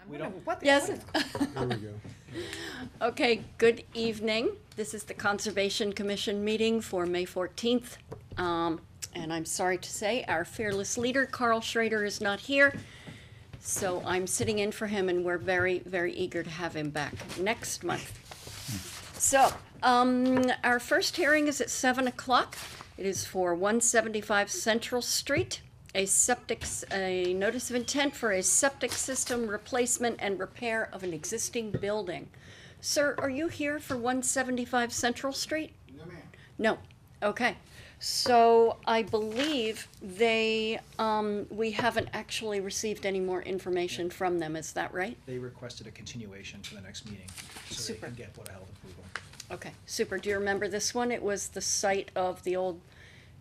We don't. What the Yes. hell? There we go. Okay, good evening. This is the Conservation Commission meeting for May 14th. And I'm sorry to say, our fearless leader, Carl Schrader, is not here. So I'm sitting in for him, and we're very, very eager to have him back next month. So, our first hearing is at 7 o'clock. It is for 175 Central Street, a notice of intent for a septic system replacement and repair of an existing building. Sir, are you here for 175 Central Street? No, ma'am. No. Okay. So I believe we haven't actually received any more information from them. Is that right? They requested a continuation to the next meeting, so Super. they can get Board of Health approval. Okay, super. Do you remember this one? It was the site of the old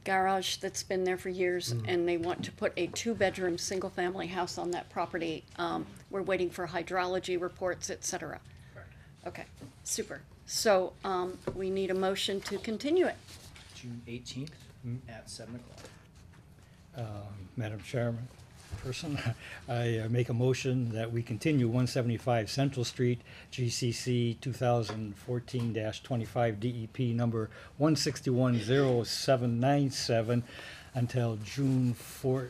garage that's been there for years, and they want to put a two-bedroom, single-family house on that property. We're waiting for hydrology reports, et cetera. Correct. Okay, super. So, we need a motion to continue it. June 18th at 7 o'clock. Madam Chairperson, I make a motion that we continue 175 Central Street, GCC 2014-25 DEP number 1610797 until June 14th?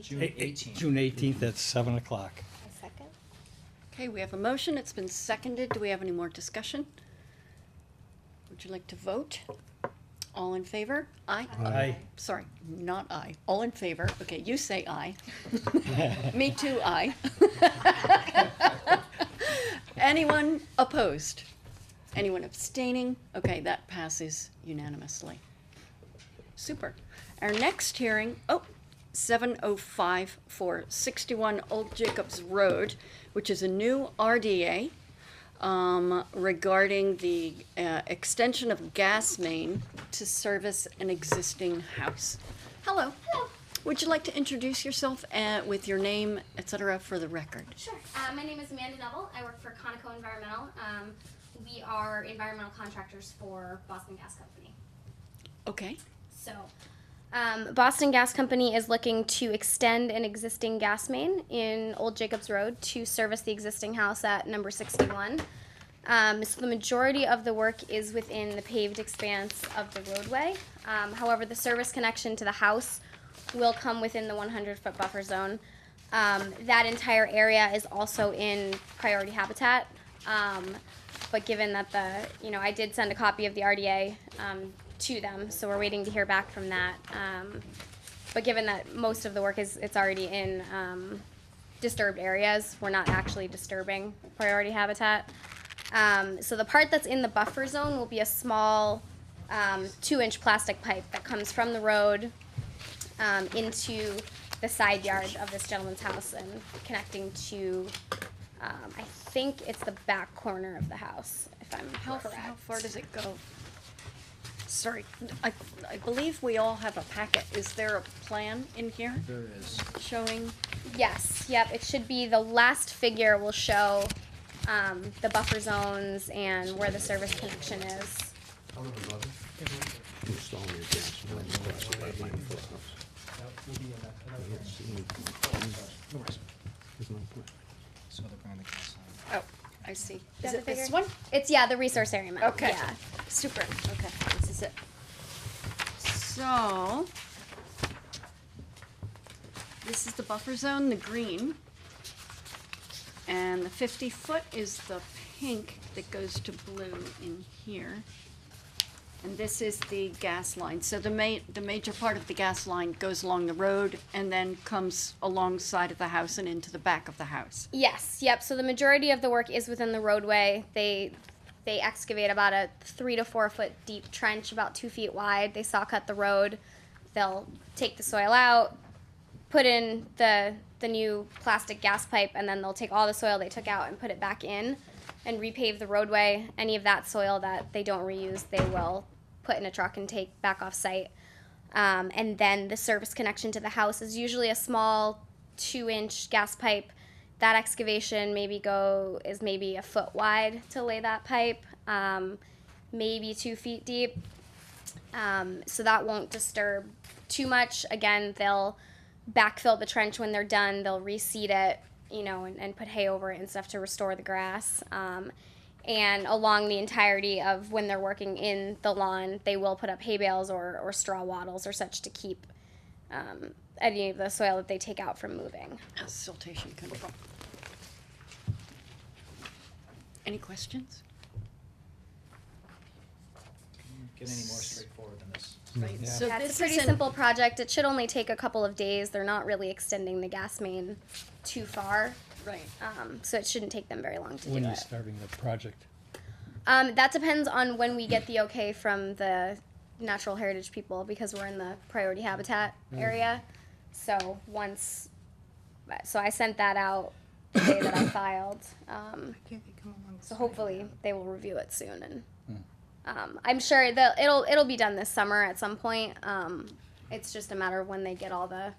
June 18th. June 18th at 7 o'clock. A second? Okay, we have a motion. It's been seconded. Do we have any more discussion? Would you like to vote? All in favor? Aye? Aye. Sorry, not aye. All in favor. Okay, you say aye. Me too, aye. Anyone opposed? Anyone abstaining? Okay, that passes unanimously. Super. Our next hearing, 7:05 for 61 Old Jacobs Road, which is a new RDA regarding the extension of gas main to service an existing house. Hello. Hello. Would you like to introduce yourself with your name, et cetera, for the record? Sure. My name is Amanda Neville. I work for Conoco Environmental. We are environmental contractors for Boston Gas Company. Okay. So, Boston Gas Company is looking to extend an existing gas main in Old Jacobs Road to service the existing house at number 61. So the majority of the work is within the paved expanse of the roadway. However, the service connection to the house will come within the 100-foot buffer zone. That entire area is also in priority habitat. But given that I did send a copy of the RDA to them, so we're waiting to hear back from that. But given that most of the work it's already in disturbed areas, we're not actually disturbing priority habitat. So the part that's in the buffer zone will be a small 2-inch plastic pipe that comes from the road into the side yard of this gentleman's house and connecting to, I think it's the back corner of the house, if I'm correct. How far does it go? Sorry, I believe we all have a packet. Is there a plan in here There is. showing? Yes, yep, it should be, the last figure will show the buffer zones and where the service connection is. Installing a gas main across the pipeline for the house. That will be in that. No worries. There's no point. So they're bringing the gas line. Oh, I see. Is That it the this figure? one? It's, the resource area map. Okay. Yeah. Super. Okay, this is it. So, this is the buffer zone, the green. And the 50-foot is the pink that goes to blue in here. And this is the gas line. So the major part of the gas line goes along the road and then comes alongside of the house and into the back of the house. Yes, yep. So the majority of the work is within the roadway. They excavate about a 3 to 4 foot deep trench, about 2 feet wide. They saw cut the road. They'll take the soil out, put in the new plastic gas pipe, and then they'll take all the soil they took out and put it back in and repave the roadway. Any of that soil that they don't reuse, they will put in a truck and take back off site. And then the service connection to the house is usually a small 2-inch gas pipe. That excavation is maybe a foot wide to lay that pipe, maybe 2 feet deep. So that won't disturb too much. Again, they'll backfill the trench when they're done. They'll reseed it, you know, and put hay over it and stuff to restore the grass. And along the entirety of when they're working in the lawn, they will put up hay bales or straw wattles or such to keep any of the soil that they take out from moving. Siltation control. Any questions? Get any more straightforward than this. Right. Yeah. So Yeah, this it's a pretty isn't- simple project. It should only take a couple of days. They're not really extending the gas main too far, Right. so it shouldn't take them very long to When do are you it. starting the project? That depends on when we get the okay from the natural heritage people because we're in the priority habitat area. So so I sent that out the day that I filed. So hopefully they will review it soon, and I'm sure it'll be done this summer at some point. It's just a matter of when they get all the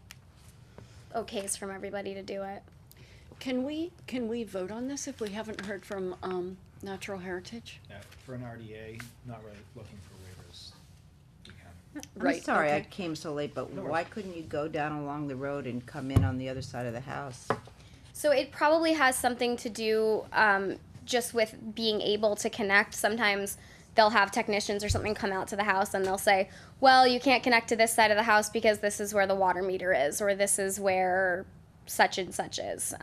okays from everybody to do it. Can we vote on this if we haven't heard from Natural Heritage? Yeah, for an RDA, not really looking for waivers. You can. I'm Right, sorry I okay. came so late, but No why worries. couldn't you go down along the road and come in on the other side of the house? So it probably has something to do just with being able to connect. Sometimes they'll have technicians or something come out to the house and they'll say, well, you can't connect to this side of the house because this is where the water meter is, or this is where such and such is.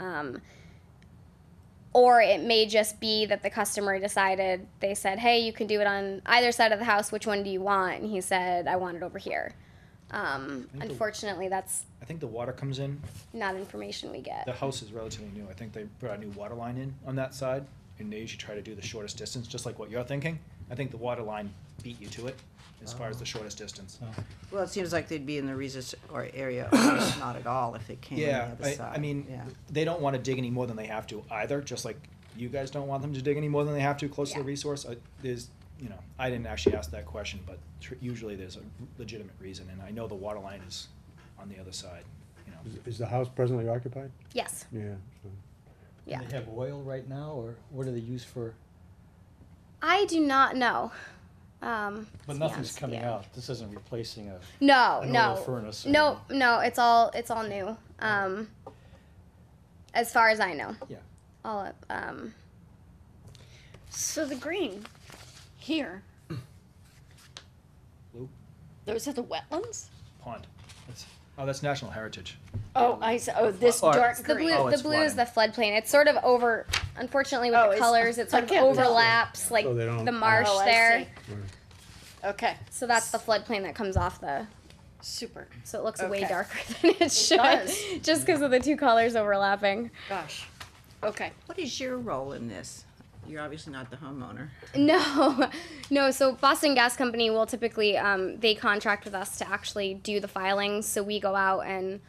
Or it may just be that the customer decided, they said, hey, you can do it on either side of the house. Which one do you want? And he said, I want it over here. Unfortunately, that's I think the water comes in, not information we get. the house is relatively new. I think they brought a new water line in on that side, and they usually try to do the shortest distance, just like what you're thinking. I think the water line beat you to it as far as the shortest distance. Well, it seems like they'd be in the Regis or area, or not at all if it came on the Yeah, other side. I mean, Yeah. they don't want to dig any more than they have to either, just like you guys don't want them to dig any more than they have to close to the Yeah. resource. There's, you know, I didn't actually ask that question, but usually there's a legitimate reason, and I know the water line is on the other side, you know. Is the house presently occupied? Yes. Yeah. so- Yeah. Do they have oil right now, or what do they use for? I do not know. But to be nothing's honest, coming yeah. out. This isn't replacing a. No, an no, oil furnace or no, anything. no. It's all new. As far as I know, Yeah. all So the green here, Blue those are the wetlands? pond. That's National Heritage. Oh, this Or- dark the green. blue. Oh, The it's blue is the flooding. floodplain. It's sort of over. Unfortunately, with Oh, the it's- colors, it sort I of can't tell. overlaps like So they don't- the marsh Oh, I there. see. Okay, So that's the floodplain that comes off the. super. So it looks way Okay. darker than it should, does. just because of the two colors overlapping. Gosh. Okay. What is your role in this? You're obviously not the homeowner. No, no. So Boston Gas Company will typically they contract with us to actually do the filings. So we go out and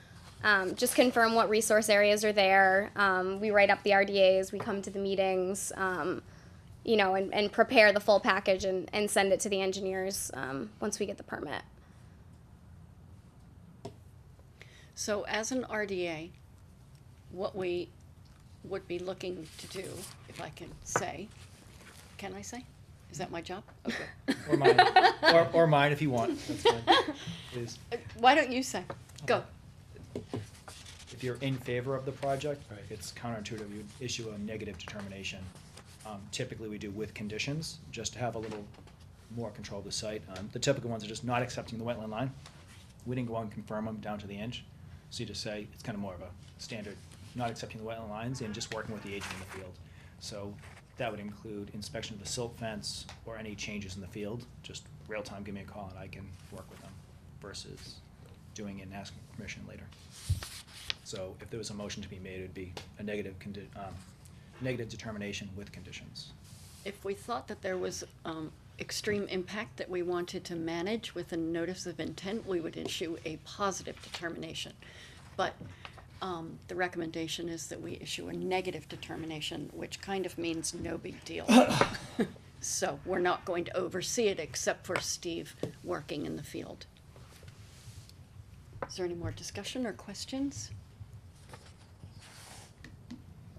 just confirm what resource areas are there. We write up the RDAs. We come to the meetings, you know, and prepare the full package and send it to the engineers once we get the permit. So as an RDA, what we would be looking to do, if I can say? Is that my job? Okay. Or mine, or mine if you want, that's fine, please. Why don't you say? Go. If you're in favor of the project, Right. it's counterintuitive, you'd issue a negative determination. Typically, we do with conditions, just to have a little more control of the site. The typical ones are just not accepting the wetland line. We didn't go out and confirm them down to the inch. So you just say, it's kind of more of a standard, not accepting the wetland lines and just working with the agent in the field. So that would include inspection of the silt fence or any changes in the field. Just real time, give me a call and I can work with them versus doing it and asking permission later. So if there was a motion to be made, it'd be a negative negative determination with conditions. If we thought that there was extreme impact that we wanted to manage with a notice of intent, we would issue a positive determination. But the recommendation is that we issue a negative determination, which kind of means no big deal. So we're not going to oversee it except for Steve working in the field. Is there any more discussion or questions?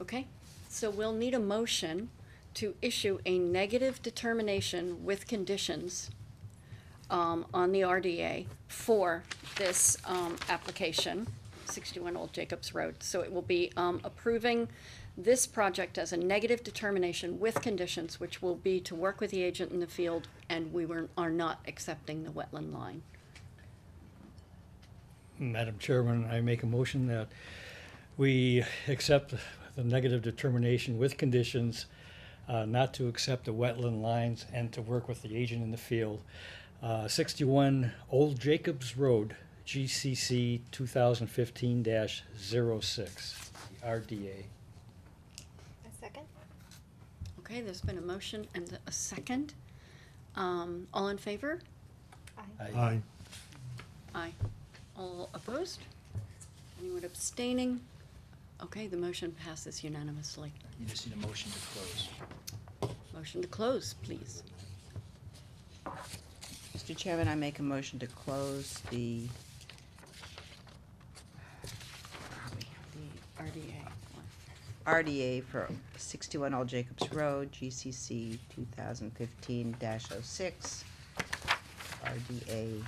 Okay, so we'll need a motion to issue a negative determination with conditions on the RDA for this application. 61 Old Jacobs Road. So it will be approving this project as a negative determination with conditions, which will be to work with the agent in the field, and are not accepting the wetland line. Madam Chairman, I make a motion that we accept the negative determination with conditions, not to accept the wetland lines and to work with the agent in the field. 61 Old Jacobs Road, GCC 2015-06, RDA. A second? Okay, there's been a motion and a second. All in favor? Aye. Aye. All opposed? Anyone abstaining? Okay, the motion passes unanimously. You just need a motion to close. Motion to close, please. Mr. Chairman, I make a motion to close the The RDA. RDA for 61 Old Jacobs Road, GCC 2015-06, RDA.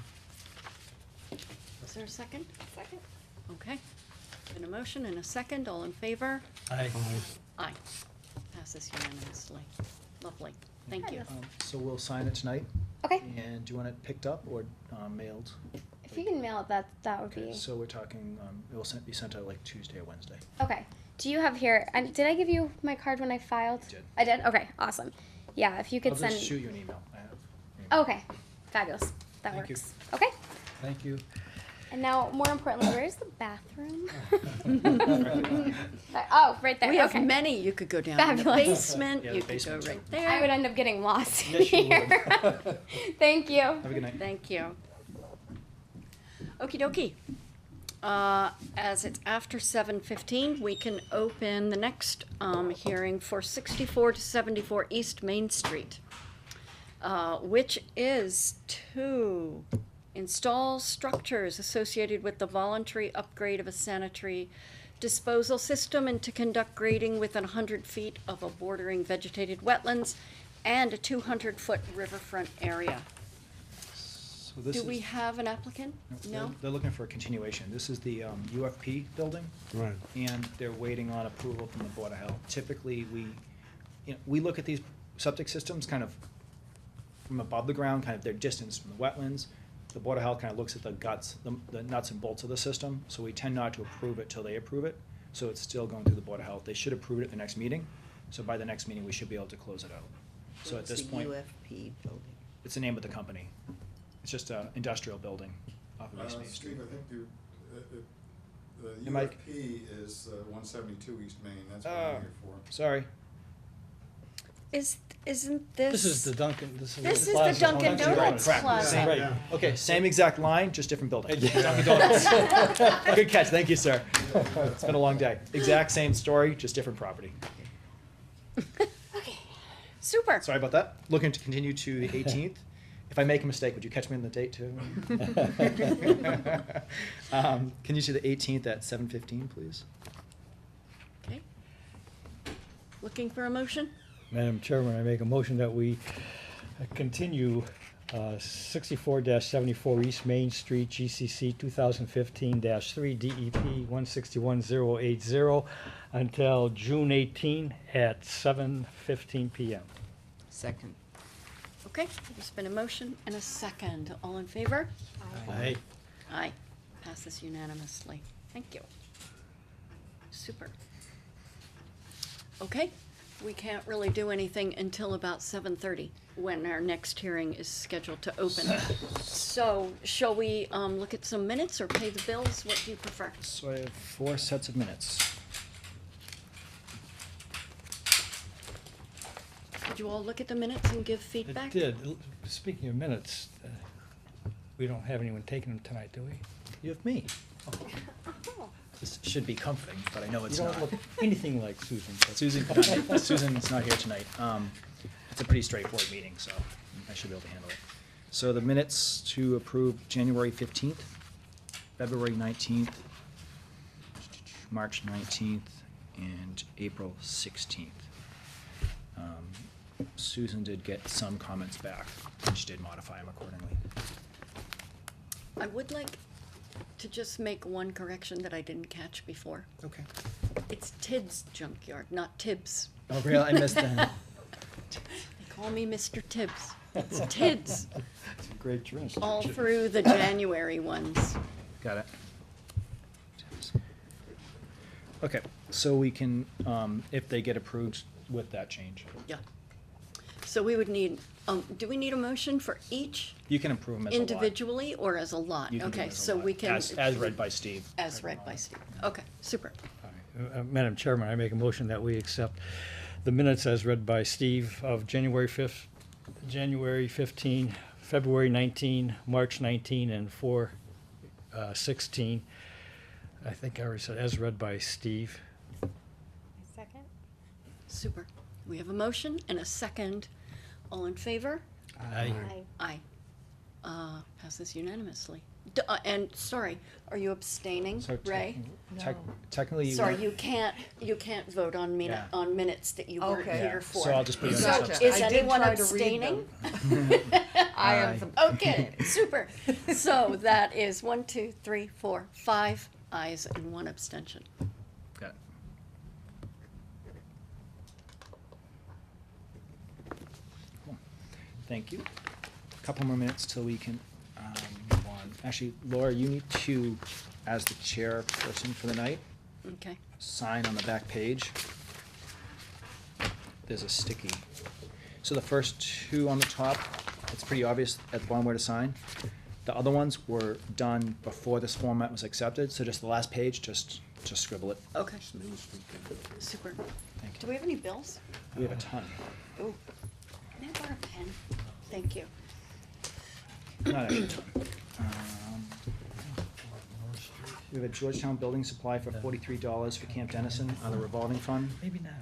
Is there a second? Second. Okay. Been a motion and a second. All in favor? Aye. Aye. Passes unanimously. Lovely. Thank you. So we'll sign it tonight, Okay. and do you want it picked up or mailed? If you can mail it, that would Okay, be. so we're talking, it will be sent out like Tuesday or Wednesday. Okay. Do you have here? And did I give you my card when I filed? You did. I did. Okay. Awesome. Yeah. If you could I'll send. just shoot you an email. I have your email. Okay. Fabulous. That Thank you. works. Okay. Thank you. And now, more importantly, where's the bathroom? Oh, right there. We have okay. many. You could go down in the Fabulous. basement. Yeah, You the could go basement too. right I would there. end up getting lost in Yes, you here. Thank you. Have a good night. Thank you. Okie dokie. As it's after 7:15, we can open the next hearing for 64 to 74 East Main Street, which is to install structures associated with the voluntary upgrade of a sanitary disposal system and to conduct grading within 100 feet of a bordering vegetated wetlands and a 200-foot riverfront area. So this Do is- we have an applicant? No? They're looking for a continuation. This is the UFP building. Right. And they're waiting on approval from the Board of Health. Typically, we look at these septic systems kind of from above the ground, kind of their distance from the wetlands. The Board of Health kind of looks at the guts, the nuts and bolts of the system, so we tend not to approve it till they approve it. So it's still going through the Board of Health. They should approve it at the next meeting, so by the next meeting, we should be able to close it out. So at It's this the point, UFP building. it's the name of the company. It's just an industrial building off of East Main Street. Steve, I think the Am I- UFP is 172 East Main, that's what Oh, I'm here for. sorry. Isn't this? This is the Dunkin', This is the Plaza. Dunkin' Dunkin' Donuts Correct. Plaza. Same- Right. Yeah. Okay, same exact line, just different building. Dunkin' Donuts. Good catch, thank you, sir. It's been a long day. Exact same story, just different property. Okay. Super. Sorry about that. Looking to continue to the 18th. If I make a mistake, would you catch me on the date too? Can you see the 18th at 7:15, please? Okay. Looking for a motion? Madam Chairman, I make a motion that we continue 64-74 East Main Street, GCC 2015-3, DEP 161080, until June 18 at 7:15 PM. Second. Okay, there's been a motion and a second. All in favor? Aye. Aye. Passes unanimously. Thank you. Super. Okay, we can't really do anything until about 7:30, when our next hearing is scheduled to open. So, shall we look at some minutes or pay the bills? What do you prefer? So I have 4 sets of minutes. Did you all look at the minutes and give feedback? It did. Speaking of minutes, we don't have anyone taking them tonight, do we? You have me. This should be comforting, but I know it's You not. don't look anything like Susan. but- Susan's not here tonight. It's a pretty straightforward meeting, so I should be able to handle it. So the minutes to approve January 15th, February 19th, March 19th, and April 16th. Susan did get some comments back, and she did modify them accordingly. I would like to just make one correction that I didn't catch before. Okay. It's Tidd's Junkyard, not Tibbs. Oh, really? I missed that. They call me Mr. Tibbs. It's Tidd's, It's a great drink. all through the January ones. Got it. Okay, so we can, if they get approved with that change, Yeah. So we would need, do we need a motion for each you can approve them as a lot. individually or as a lot? You can do it Okay, as a so lot, we can. as read by Steve. As read by Steve. Okay, super. Madam Chairman, I make a motion that we accept the minutes as read by Steve of January 5th, January 15, February 19, March 19, and 4/16. I think I already said as read by Steve. Second. Super. We have a motion and a second. All in favor? Aye. Aye. Passes unanimously. And, sorry, are you abstaining, So Ray? Technically, you Sorry, want- you can't vote on Yeah. on minutes that you weren't Okay. here Yeah, for. so I'll just put you on So this is I did anyone try to read abstaining? I Aye. am. Okay, super. So that is 1, 2, 3, 4, 5 ayes and 1 abstention. Got it. Cool. Thank you. Couple more minutes till we can move on. Actually, Laura, you need to, as the chairperson for the night, Okay. sign on the back page. There's a sticky. So the first two on the top, it's pretty obvious at the bottom where to sign. The other ones were done before this format was accepted, so just the last page, just scribble it. Okay. Super. Thank you. Do we have any bills? We have a ton. Oh, can I borrow a pen? Thank you. Not actually a ton. We have a Georgetown building supply for $43 for Camp Dennison on the revolving fund. Maybe not.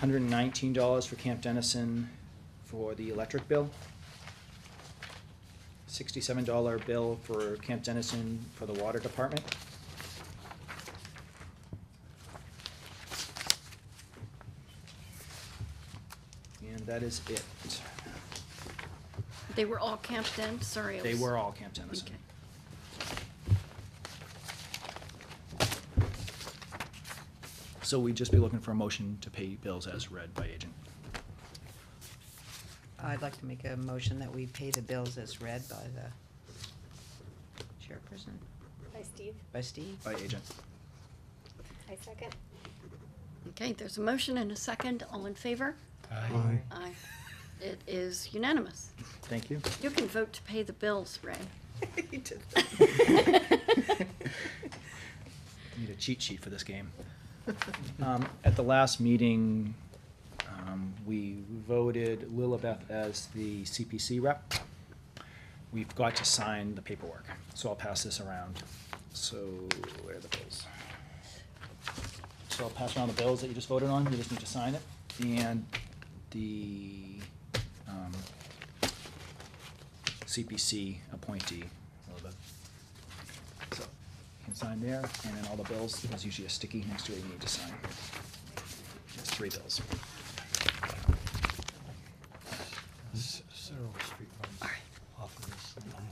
$119 for Camp Dennison for the electric bill. $67 bill for Camp Dennison for the water department. And that is it. They were all camped in? Sorry. I They was- were all Camp Dennison. Okay. So we'd just be looking for a motion to pay bills as read by agent. I'd like to make a motion that we pay the bills as read by the chairperson, By Steve. by Steve. By agent. I second. Okay, there's a motion and a second. All in favor? Aye. Aye. It is unanimous. Thank you. You can vote to pay the bills, Ray. Need a cheat sheet for this game. At the last meeting, we voted Lilibeth as the CPC rep. We've got to sign the paperwork, so I'll pass this around. So, where are the bills? So I'll pass around the bills that you just voted on, you just need to sign it, and the CPC appointee, Lilibeth. So, you can sign there, and then all the bills, there's usually a sticky next to it you need to sign. There's 3 bills. Cyril Street runs All right. off of this line,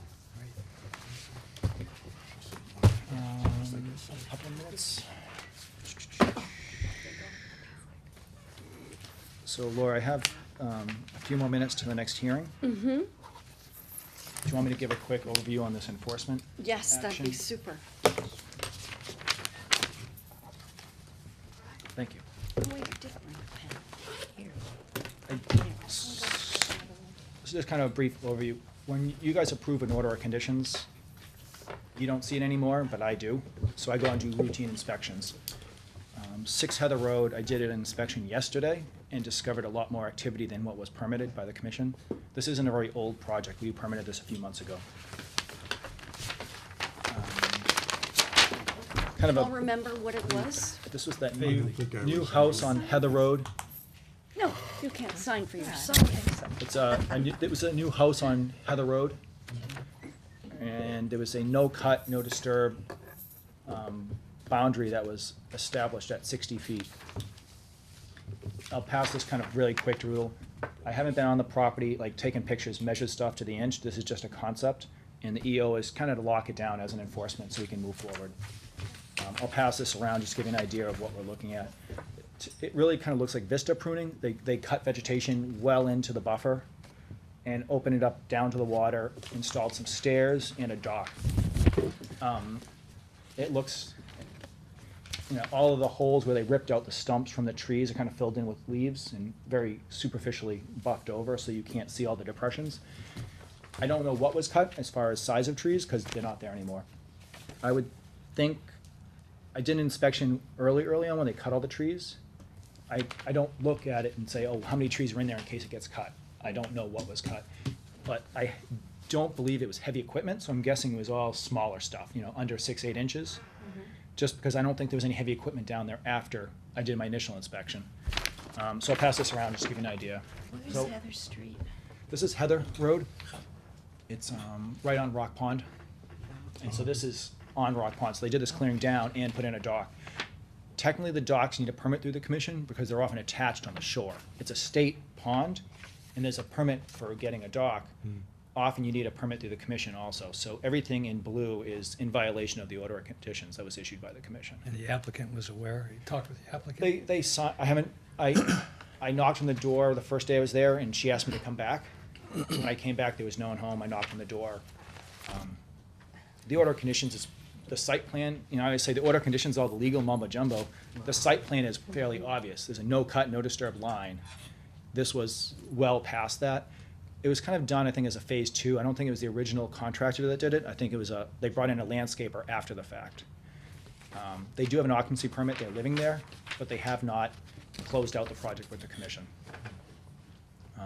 A couple of minutes. So Laura, I have a few more minutes to the next hearing. Mm-hmm. Do you want me to give a quick overview on this enforcement? Yes, that'd be action? super. Thank you. Oh, wait, you did bring a pen. Here. So just kind of a brief overview. When you guys approve an order of conditions, you don't see it anymore, but I do. So I go and do routine inspections. 6 Heather Road, I did an inspection yesterday and discovered a lot more activity than what was permitted by the commission. This isn't a very old project. We permitted this a few months ago. Kind of I'll a, remember what it was. this was that I new, don't think I new was- house on Heather Road. No, you can't sign for yourself. It's it was a new house on Heather Road. And there was a no cut, no disturb, boundary that was established at 60 feet. I'll pass this kind of really quick rule. I haven't been on the property, like taking pictures, measured stuff to the inch. This is just a concept. and the EO is kind of to lock it down as an enforcement so we can move forward. I'll pass this around just to give you an idea of what we're looking at. It really kind of looks like vista pruning. They cut vegetation well into the buffer and opened it up down to the water, installed some stairs and a dock. It looks, you know, all of the holes where they ripped out the stumps from the trees are kind of filled in with leaves and very superficially buffed over, so you can't see all the depressions. I don't know what was cut as far as size of trees, because they're not there anymore. I would think, I did an inspection early on when they cut all the trees. I don't look at it and say, oh, how many trees are in there in case it gets cut? I don't know what was cut. But I don't believe it was heavy equipment, so I'm guessing it was all smaller stuff, you know, under 6-8 inches. Just because I don't think there was any heavy equipment down there after I did my initial inspection. So I'll pass this around just to give you an idea. Where's So, Heather Street? this is Heather Road. It's right on Rock Pond. And so this is on Rock Pond. So they did this clearing down and put in a dock. Technically, the docks need a permit through the commission because they're often attached on the shore. It's a state pond, and there's a permit for getting a dock. Often you need a permit through the commission also. So everything in blue is in violation of the order of conditions that was issued by the commission. And the applicant was aware, he talked with the applicant? They saw, I knocked on the door the first day I was there, and she asked me to come back. When I came back, there was no one home. I knocked on the door. The order of conditions is, the site plan, you know, I say the order of conditions, all the legal mumbo jumbo. The site plan is fairly obvious. There's a no cut, no disturb line. This was well past that. It was kind of done, I think, as a phase 2. I don't think it was the original contractor that did it. I think it was they brought in a landscaper after the fact. They do have an occupancy permit. They're living there, but they have not closed out the project with the commission.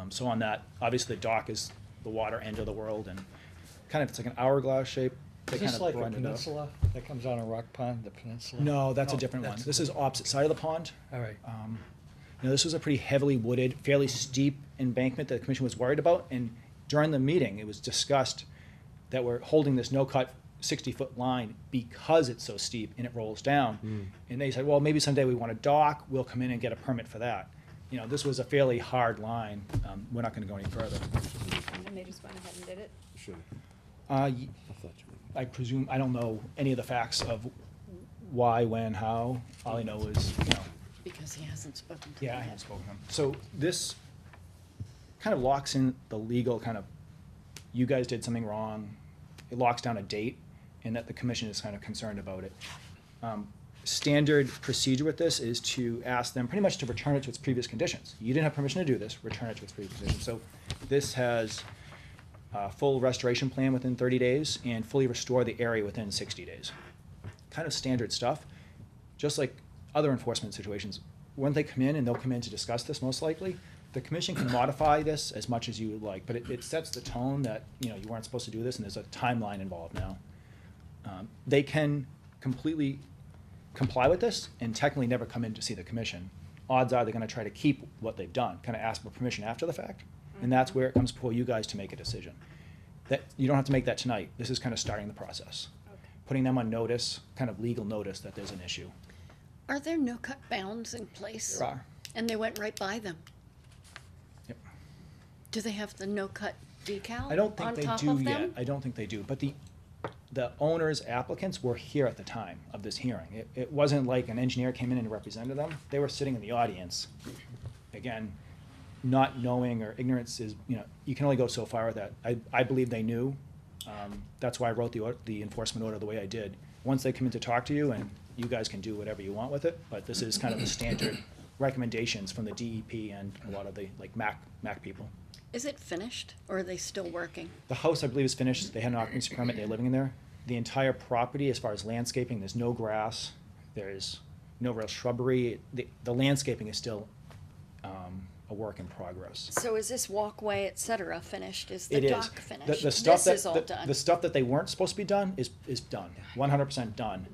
So on that, obviously the dock is the water end of the world, and kind of, it's like an hourglass shape. They Is kind this of like a broadened it up. peninsula that comes out of Rock Pond, the peninsula? No, that's a Oh, different one. that's This is different. opposite side of the pond. All right. You know, this was a pretty heavily wooded, fairly steep embankment that the commission was worried about, and during the meeting, it was discussed that we're holding this no-cut 60-foot line because it's so steep and it rolls down. And they said, well, maybe someday we want a dock, we'll come in and get a permit for that. You know, this was a fairly hard line. We're not gonna go any further. And they just went ahead and did it? Sure. I presume, I don't know any of the facts of why, when, how. All I know is, you know, Because he hasn't spoken to yeah, I them haven't yet. spoken to him. So this kind of locks in the legal kind of, you guys did something wrong. It locks down a date, and that the commission is kind of concerned about it. Standard procedure with this is to ask them pretty much to return it to its previous conditions. You didn't have permission to do this, return it to its previous conditions. So this has a full restoration plan within 30 days and fully restore the area within 60 days. Kind of standard stuff. Just like other enforcement situations, when they come in, and they'll come in to discuss this most likely, the commission can modify this as much as you would like, but it sets the tone that, you know, you weren't supposed to do this, and there's a timeline involved now. They can completely comply with this and technically never come in to see the commission. Odds are they're gonna try to keep what they've done, kind of ask for permission after the fact, and that's where it comes before you guys to make a decision. That, you don't have to make that tonight. This is kind of starting the process. Putting them on notice, kind of legal notice that there's an issue. Are there no-cut bounds in place? There are. And they went right by them. Yep. Do they have the no-cut decal I don't think on they top do of yet. them? I don't think they do. But the owners, applicants were here at the time of this hearing. It wasn't like an engineer came in and represented them. They were sitting in the audience. Again, not knowing or ignorance is, you know, you can only go so far with that. I believe they knew. That's why I wrote the enforcement order the way I did. Once they come in to talk to you, and you guys can do whatever you want with it, but this is kind of the standard recommendations from the DEP and a lot of the, like, MAC people. Is it finished, or are they still working? The house, I believe, is finished. They had an occupancy permit. They're living in there. The entire property, as far as landscaping, there's no grass. There's no real shrubbery. The landscaping is still a work in progress. So is this walkway, et cetera, finished? Is the It is. dock finished? The stuff This is all that, done. the stuff that they weren't supposed to be done is done, 100% done.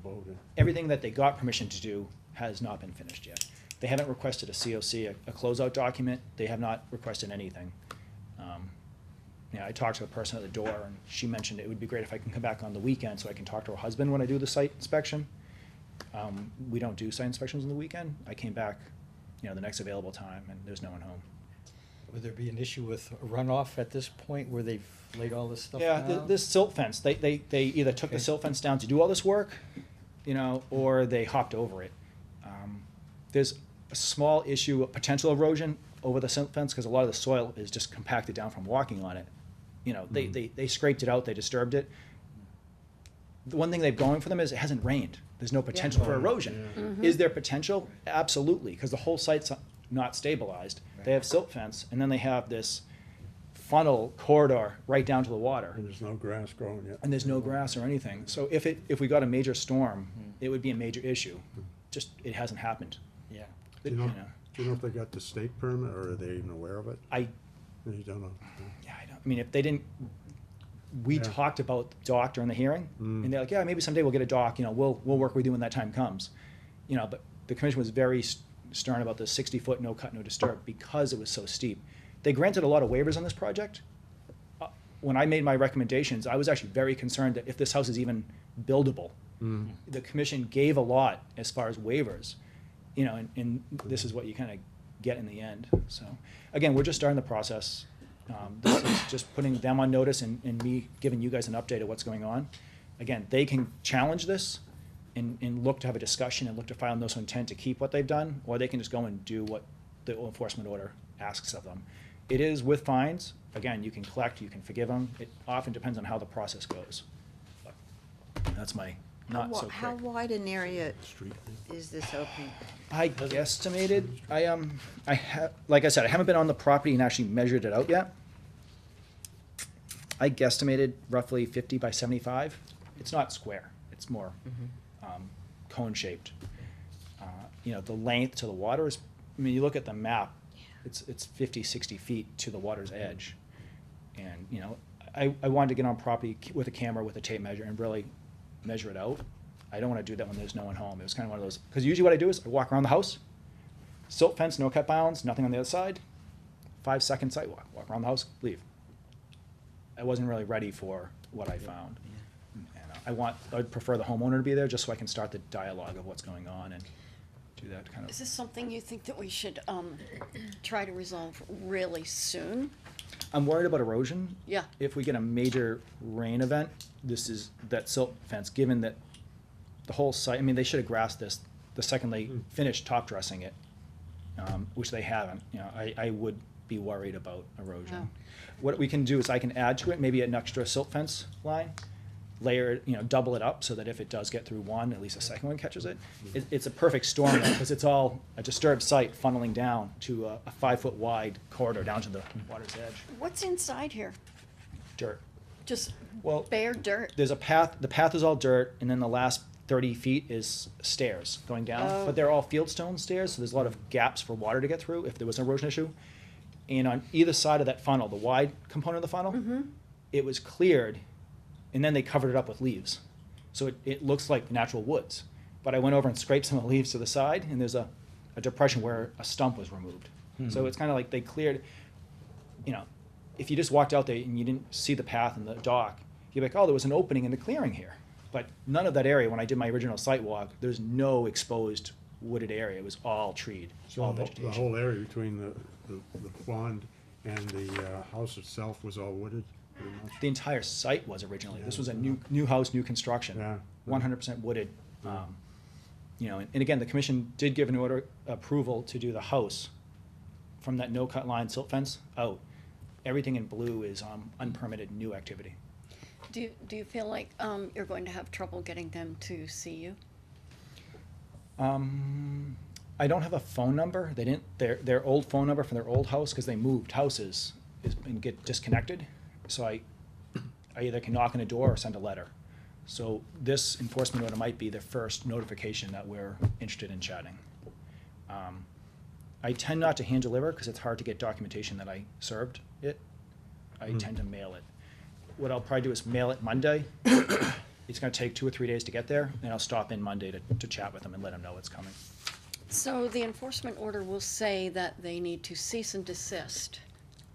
Everything that they got permission to do has not been finished yet. They haven't requested a COC, a closeout document. They have not requested anything. I talked to the person at the door, and she mentioned it would be great if I can come back on the weekend so I can talk to her husband when I do the site inspection. We don't do site inspections on the weekend. I came back, the next available time, and there's no one home. would there be an issue with runoff at this point where they've laid all this stuff Yeah, down? this silt fence, they either took the Okay. silt fence down to do all this work, you know, or they hopped over it. There's a small issue of potential erosion over the silt fence, because a lot of the soil is just compacted down from walking on it. You know, they scraped it out, they disturbed it. The one thing they've going for them is it hasn't rained. There's no potential for erosion. Is there potential? Absolutely, because the whole site's not stabilized. They have silt fence, and then they have this funnel corridor right down to the water, And there's no grass growing yet. and there's no grass or anything. So if we got a major storm, it would be a major issue. Just, it hasn't happened. Yeah. Do you know if they got the state permit, or are they even aware of it? I, You don't know. yeah, I don't, I mean, if they didn't, we Yeah. talked about the dock during the hearing, and they're like, yeah, maybe someday we'll get a dock, you know, we'll work with you when that time comes. You know, but the commission was very stern about the 60-foot no cut, no disturb, because it was so steep. They granted a lot of waivers on this project. When I made my recommendations, I was actually very concerned that if this house is even buildable. The commission gave a lot as far as waivers, you know, and this is what you kind of get in the end. So, again, we're just starting the process. This is just putting them on notice and me giving you guys an update of what's going on. Again, they can challenge this and look to have a discussion and look to file notice of intent to keep what they've done, or they can just go and do what the enforcement order asks of them. It is with fines. Again, you can collect, you can forgive them. It often depends on how the process goes. But that's my not so How quick. wide an area is this opening? I guesstimated, like I said, I haven't been on the property and actually measured it out yet. I guesstimated roughly 50 by 75. It's not square, it's more cone-shaped. You know, the length to the water is, I mean, you look at the map, it's 50, 60 feet to the water's edge. And, you know, I wanted to get on property with a camera, with a tape measure, and really measure it out. I don't want to do that when there's no one home. It was kind of one of those, because usually what I do is I walk around the house, silt fence, no cut bounds, nothing on the other side, 5-second sidewalk, walk around the house, leave. I wasn't really ready for what I found. And I'd prefer the homeowner to be there just so I can start the dialogue of what's going on and do that kind Is of. this something you think that we should try to resolve really soon? I'm worried about erosion. Yeah. If we get a major rain event, that silt fence, given that the whole site, I mean, they should have grassed this the second they finished top dressing it, which they haven't. You know, I would be worried about erosion. Oh. What we can do is I can add to it maybe an extra silt fence line, layer it, you know, double it up so that if it does get through one, at least the second one catches it. It's a perfect storm because it's all a disturbed site funneling down to a 5-foot wide corridor down to the water's edge. What's inside here? Dirt. Just Well, bare dirt? there's a path, the path is all dirt, and then the last 30 feet is stairs going down. Oh. But they're all fieldstone stairs, so there's a lot of gaps for water to get through if there was an erosion issue. And on either side of that funnel, the wide component of the funnel, it was cleared, and then they covered it up with leaves. So it looks like natural woods. But I went over and scraped some of the leaves to the side, and there's a depression where a stump was removed. So it's kind of like they cleared, you know, if you just walked out there and you didn't see the path and the dock, you'd be like, oh, there was an opening in the clearing here. But none of that area, when I did my original site walk, there's no exposed wooded area. It was all treed, all So the vegetation. whole area between the pond and the house itself was all wooded, pretty much? The entire site was originally. This was a new house, new construction, Yeah. 100% wooded. You know, and again, the commission did give an order approval to do the house from that no-cut line silt fence out. Everything in blue is unpermitted new activity. Do you feel like you're going to have trouble getting them to see you? I don't have a phone number. They didn't, their old phone number from their old house, because they moved houses, and get disconnected. So I either can knock on a door or send a letter. So this enforcement order might be the first notification that we're interested in chatting. I tend not to hand deliver because it's hard to get documentation that I served it. I tend to mail it. What I'll probably do is mail it Monday. It's gonna take 2 or 3 days to get there, and I'll stop in Monday to chat with them and let them know it's coming. So the enforcement order will say that they need to cease and desist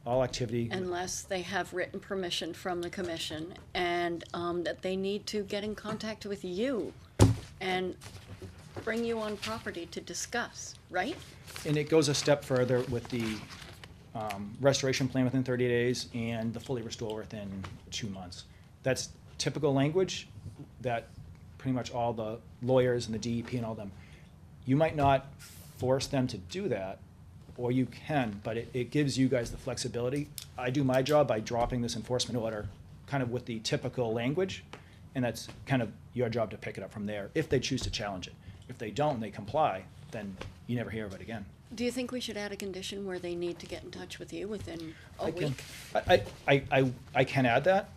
All activity. unless they have written permission from the commission, and that they need to get in contact with you and bring you on property to discuss, right? And it goes a step further with restoration plan within 30 days, and the fully restore within 2 months. That's typical language that pretty much all the lawyers and the DEP and all them, you might not force them to do that, or you can, but it gives you guys the flexibility. I do my job by dropping this enforcement order kind of with the typical language, and that's kind of your job to pick it up from there, if they choose to challenge it. If they don't, and they comply, then you never hear of it again. Do you think we should add a condition where they need to get in touch with you within a I can- week? I can add that,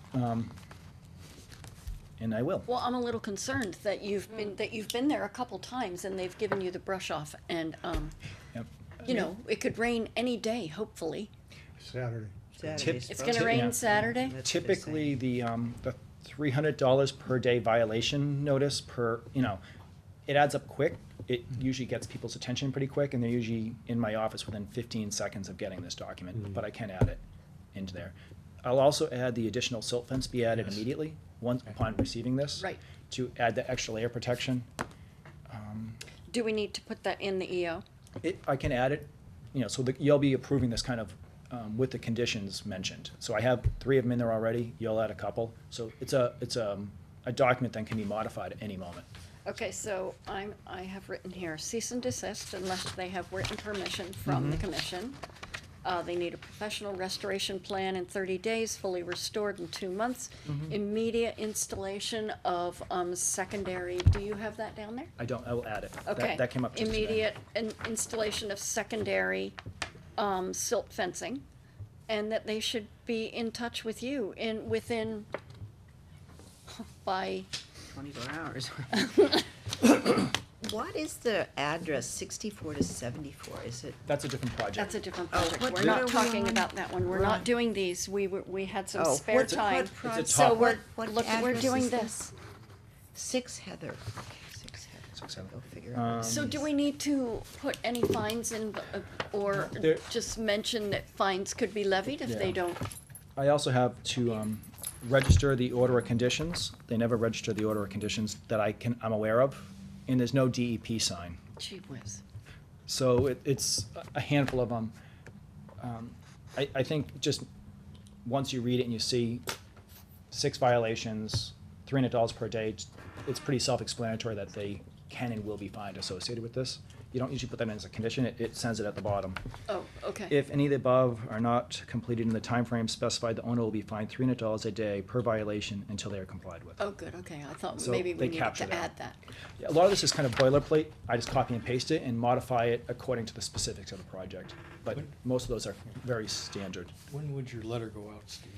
and I will. Well, I'm a little concerned that you've been there a couple times and they've given you the brush off and, Yep. you know, it could rain any day, hopefully. Saturday. Saturday's It's supposed gonna to- rain yeah. Saturday? That's what they're Typically, saying. the $300 per day violation notice per, it adds up quick. It usually gets people's attention pretty quick, and they're usually in my office within 15 seconds of getting this document, but I can add it into there. I'll also add the additional silt fence be added Yes. immediately, once upon receiving this. Right. To add the extra layer protection. Do we need to put that in the EO? I can add it, so you'll be approving this kind of, with the conditions mentioned. So I have 3 of them in there already, you'll add a couple. So it's a document that can be modified at any moment. Okay, so I have written here, cease and desist unless they have written permission from the commission. They need a professional restoration plan in 30 days, fully restored in 2 months. Immediate installation of, secondary, do you have that down there? I will add it. Okay. That came up just today. Immediate installation of secondary, silt fencing, and that they should be in touch with you within, by, 24 hours. What is the address, 64 to 74? Is it? That's a different project. that's a different Oh, project. what- We're what not are we talking on? about that one. We're We're not on- doing these. We had some Oh, spare what- time. what project- So top- we're, What look, we're address doing is that? this. 6 Heather. Okay, 6 Heather. 6 Heather. Go figure out. So do we need to put any fines in, or There- just mention that fines could be levied if they Yeah. don't? I also have to register the order of conditions. They never register the order of conditions that I'm aware of, and there's no DEP sign. Gee whiz. So it's a handful of them. I think just once you read it and you see 6 violations, $300 per day, it's pretty self-explanatory that they can and will be fined associated with this. You don't usually put that in as a condition, it says it at the bottom. Oh, okay. If any of the above are not completed in the time frame specified, the owner will be fined $300 a day per violation until they are complied with. Oh, good, okay. I thought So maybe they we needed capture to that. add that. Yeah, a lot of this is kind of boilerplate. I just copy and paste it and modify it according to the specifics of the project. But most of those are very standard. When would your letter go out, Steve?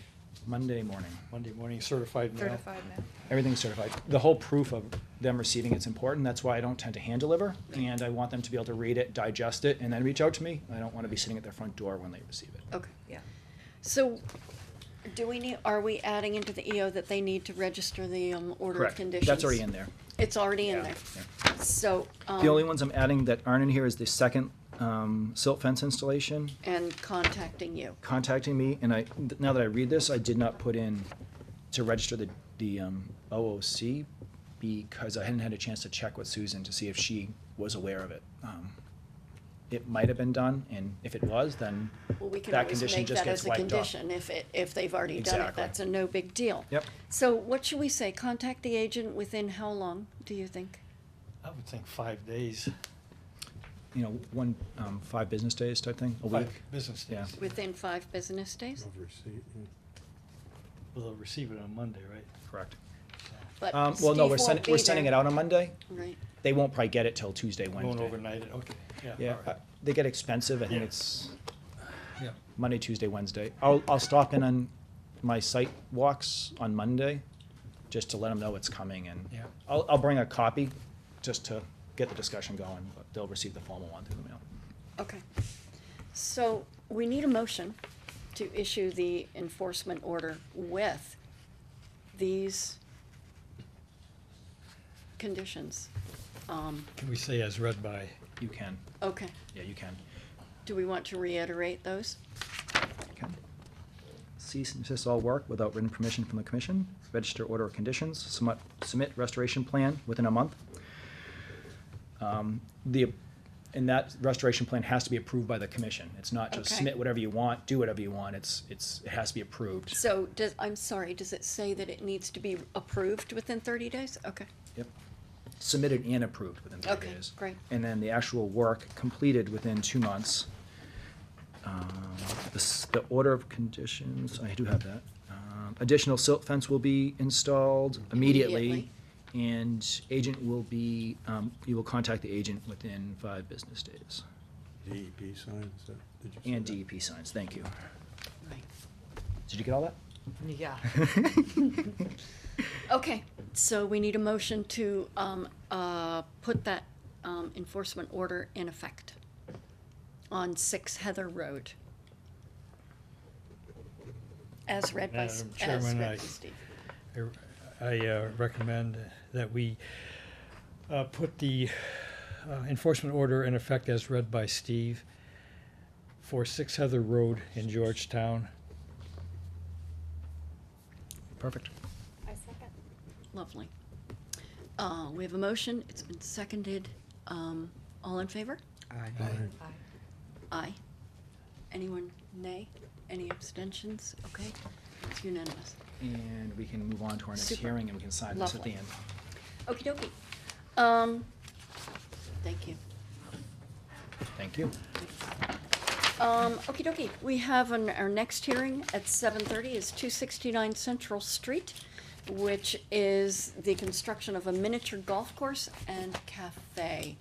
Monday morning. Monday morning, certified mail? Certified now. Everything's certified. The whole proof of them receiving it's important. That's why I don't tend to hand deliver. And I want them to be able to read it, digest it, and then reach out to me. I don't want to be sitting at their front door when they receive it. Okay. Yeah. So, are we adding into the EO that they need to register the, order of Correct. conditions? That's already in there. It's already in Yeah, there. yeah. So, The only ones I'm adding that aren't in here is the second silt fence installation, and contacting you. contacting me, and now that I read this, I did not put in to register the OOC because I hadn't had a chance to check with Susan to see if she was aware of it. It might have been done, and if it was, then Well, we can that always condition make just that gets as a wiped off. condition if they've already done it. Exactly. That's a no big deal. Yep. So what should we say? Contact the agent within how long, do you think? I would think 5 days, 5 business days type thing, a 5 week. business Yeah. days. Within 5 business days? Of receipt, yeah. Well, they'll receive it on Monday, right? Correct. But Well, no, Steve we're won't sending, be we're sending there. it out on Monday. Right. They won't probably get it till Tuesday, Wednesday. Won't overnight it, okay, yeah. Yeah, all right. they get expensive. I think Yeah. it's Yeah. Monday, Tuesday, Wednesday. I'll stop in on my site walks on Monday, just to let them know it's coming, and Yeah. I'll bring a copy, just to get the discussion going, but they'll receive the formal one through the mail. Okay. So we need a motion to issue the enforcement order with these conditions. Can we say as read by? You can, Okay. yeah, you can. Do we want to reiterate those? Okay. Cease and desist all work without written permission from the commission. Register order of conditions. Submit restoration plan within a month. And that restoration plan has to be approved by the commission. It's not just Okay. submit whatever you want, do whatever you want. It has to be approved. So I'm sorry, does it say that it needs to be approved within 30 days? Okay. Yep. Submitted and approved within 30 Okay, days. great. And then the actual work completed within 2 months. The order of conditions, I do have that. Additional silt fence will be installed immediately. And agent will be, you will contact the agent within 5 business days. DEP signs, did you say And that? DEP signs, thank you. Right. Did you get all that? Yeah. Okay, so we need a motion to put that enforcement order in effect on 6 Heather Road. As read by, Madam Chairman, by Steve. I recommend that we put the enforcement order in effect as read by Steve for 6 Heather Road in Georgetown. Perfect. I second. Lovely. We have a motion, it's been seconded. All in favor? Aye. Aye. Anyone nay? Any abstentions? Okay, it's unanimous. And we can move on to our next Super. hearing and we can sign this at the Lovely. end. Okey dokey. Thank you. Thank you. Okey dokey, we have our next hearing at 7:30 is 269 Central Street, which is the construction of a miniature golf course and cafe.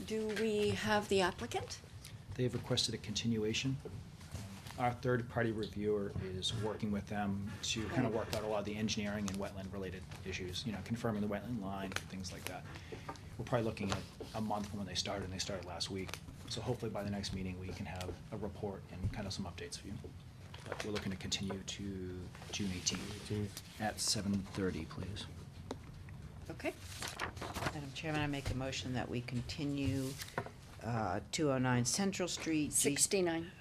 Do we have the applicant? They've requested a continuation. Our third-party reviewer is working with them to kind of work out a lot of the engineering and wetland-related issues, you know, confirming the wetland line, things like that. We're probably looking at a month from when they started, and they started last week. So hopefully by the next meeting, we can have a report and kind of some updates for you. But we're looking to continue to June 18th at 7:30, please. Okay, Madam Chairman, I make a motion that we continue 209 Central Street. 69.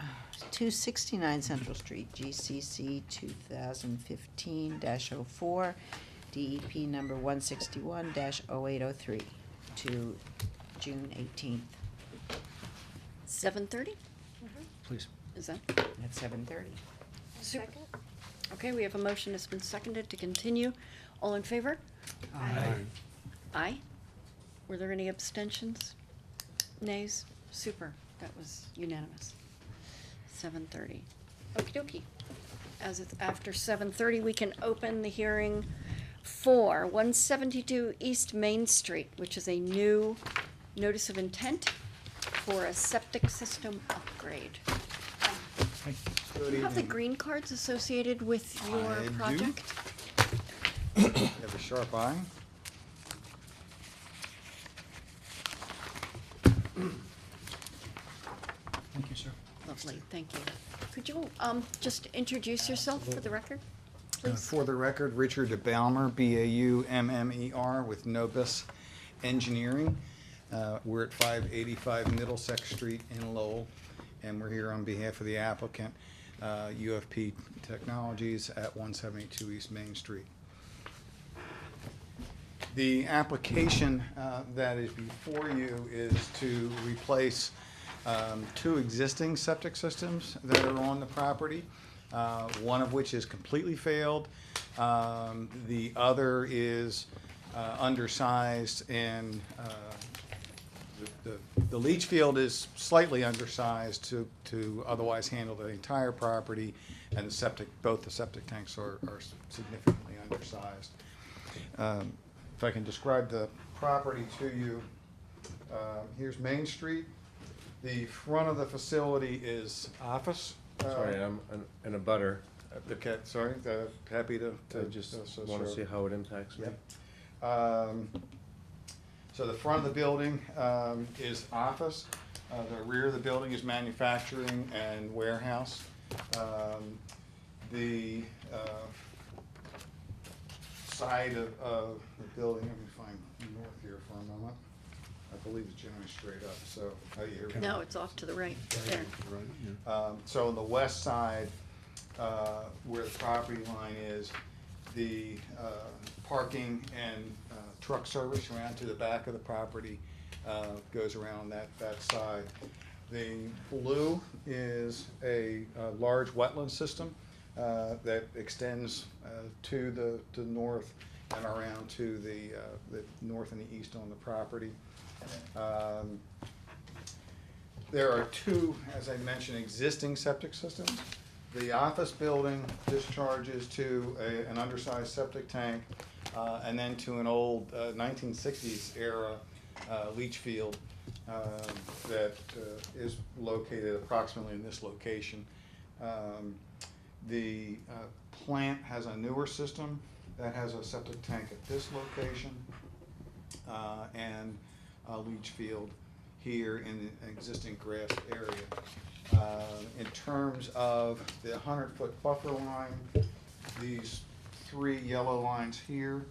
269 Central Street, GCC 2015-04, DEP number 161-0803 to June 18th 7:30, Please. is that? at 7:30. Super. Okay, we have a motion that's been seconded to continue. All in favor? Aye. Were there any abstentions? Nays? Super, that was unanimous. 7:30. Okey dokey. As it's after 7:30, we can open the hearing for 172 East Main Street, which is a new notice of intent for a septic system upgrade. Hi. Do you have the green cards associated with your I do. project? You have a sharp eye. Thank you, sir. Lovely, thank you. Could you just introduce yourself for the record, please? For the record, Richard DeBalmer, B-A-U-M-M-E-R, with Nobis Engineering. We're at 585 Middlesex Street in Lowell, and we're here on behalf of the applicant, UFP Technologies at 172 East Main Street. The application that is before you is to replace 2 existing septic systems that are on the property, one of which is completely failed. The other is undersized, and the leach field is slightly undersized to otherwise handle the entire property, and both the septic tanks are significantly undersized. If I can describe the property to you, here's Main Street. The front of the facility is office. Sorry, I'm in a butter. Okay, sorry, happy to. I just want to see how it impacts me. Yep. So the front of the building is office. The rear of the building is manufacturing and warehouse. The side of the building, let me find north here for a moment. I believe it's generally straight up, so. Oh, yeah, here we go. No, it's off to the right, there. Right, yeah. So on the west side, where the property line is, the parking and truck service around to the back of the property goes around that side. The blue is a large wetland system that extends to the north and around to the north and the east on the property. There are two, as I mentioned, existing septic systems. The office building discharges to an undersized septic tank and then to an old 1960s era leach field that is located approximately in this location. The plant has a newer system that has a septic tank at this location and a leach field here in the existing grass area. In terms of the 100-foot buffer line, these three yellow lines here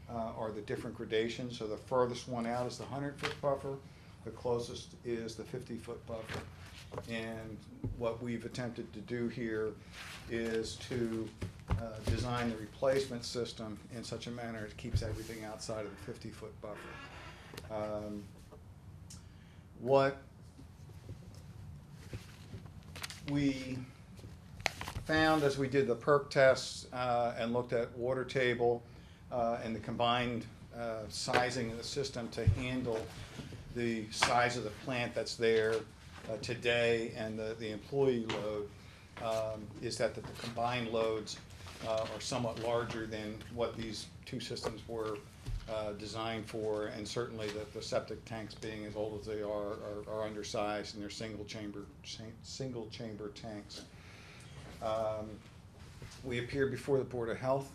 are the different gradations. So the furthest one out is the 100-foot buffer. The closest is the 50-foot buffer. And what we've attempted to do here is to design the replacement system in such a manner it keeps everything outside of the 50-foot buffer. What we found as we did the perk tests and looked at water table and the combined sizing of the system to handle the size of the plant that's there today and the employee load is that the combined loads are somewhat larger than what these two systems were designed for, and certainly the septic tanks, being as old as they are undersized, and they're single chamber tanks. We appeared before the Board of Health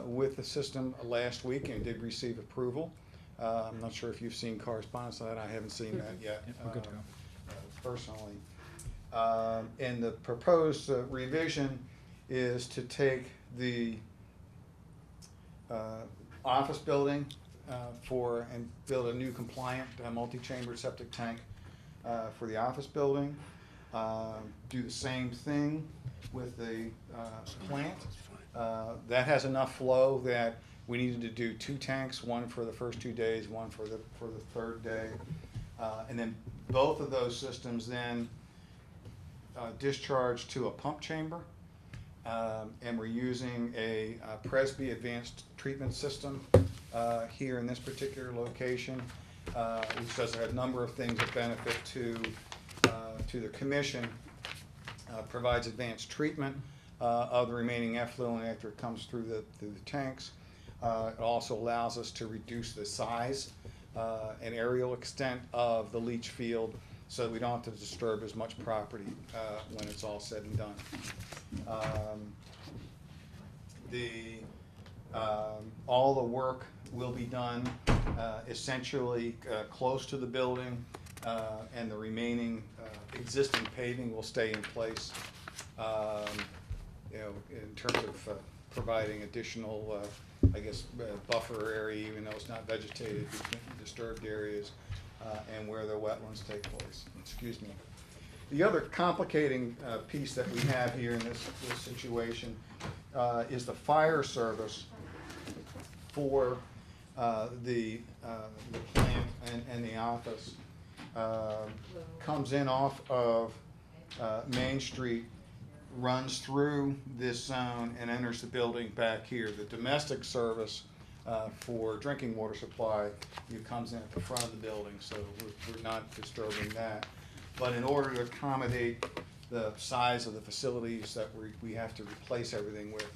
with the system last week and did receive approval. I'm not sure if you've seen correspondence on that. I haven't seen that yet. We're good to go. Personally. And the proposed revision is to take the office building and build a new compliant multi-chamber septic tank for the office building. Do the same thing with the plant. That has enough flow that we needed to do two tanks, one for the first 2 days, one for the third day. And then both of those systems then discharge to a pump chamber. And we're using a Presby advanced treatment system here in this particular location, which does a number of things that benefit to the commission. Provides advanced treatment of the remaining effluent after it comes through the tanks. It also allows us to reduce the size and aerial extent of the leach field so that we don't have to disturb as much property when it's all said and done. All the work will be done essentially close to the building, and the remaining existing paving will stay in place. In terms of providing additional, buffer area, even though it's not vegetated between disturbed areas and where the wetlands take place. Excuse me. The other complicating piece that we have here in this situation is the fire service for the plant and the office. Comes in off of Main Street, runs through this zone and enters the building back here. The domestic service for drinking water supply comes in at the front of the building, so we're not disturbing that. But in order to accommodate the size of the facilities that we have to replace everything with,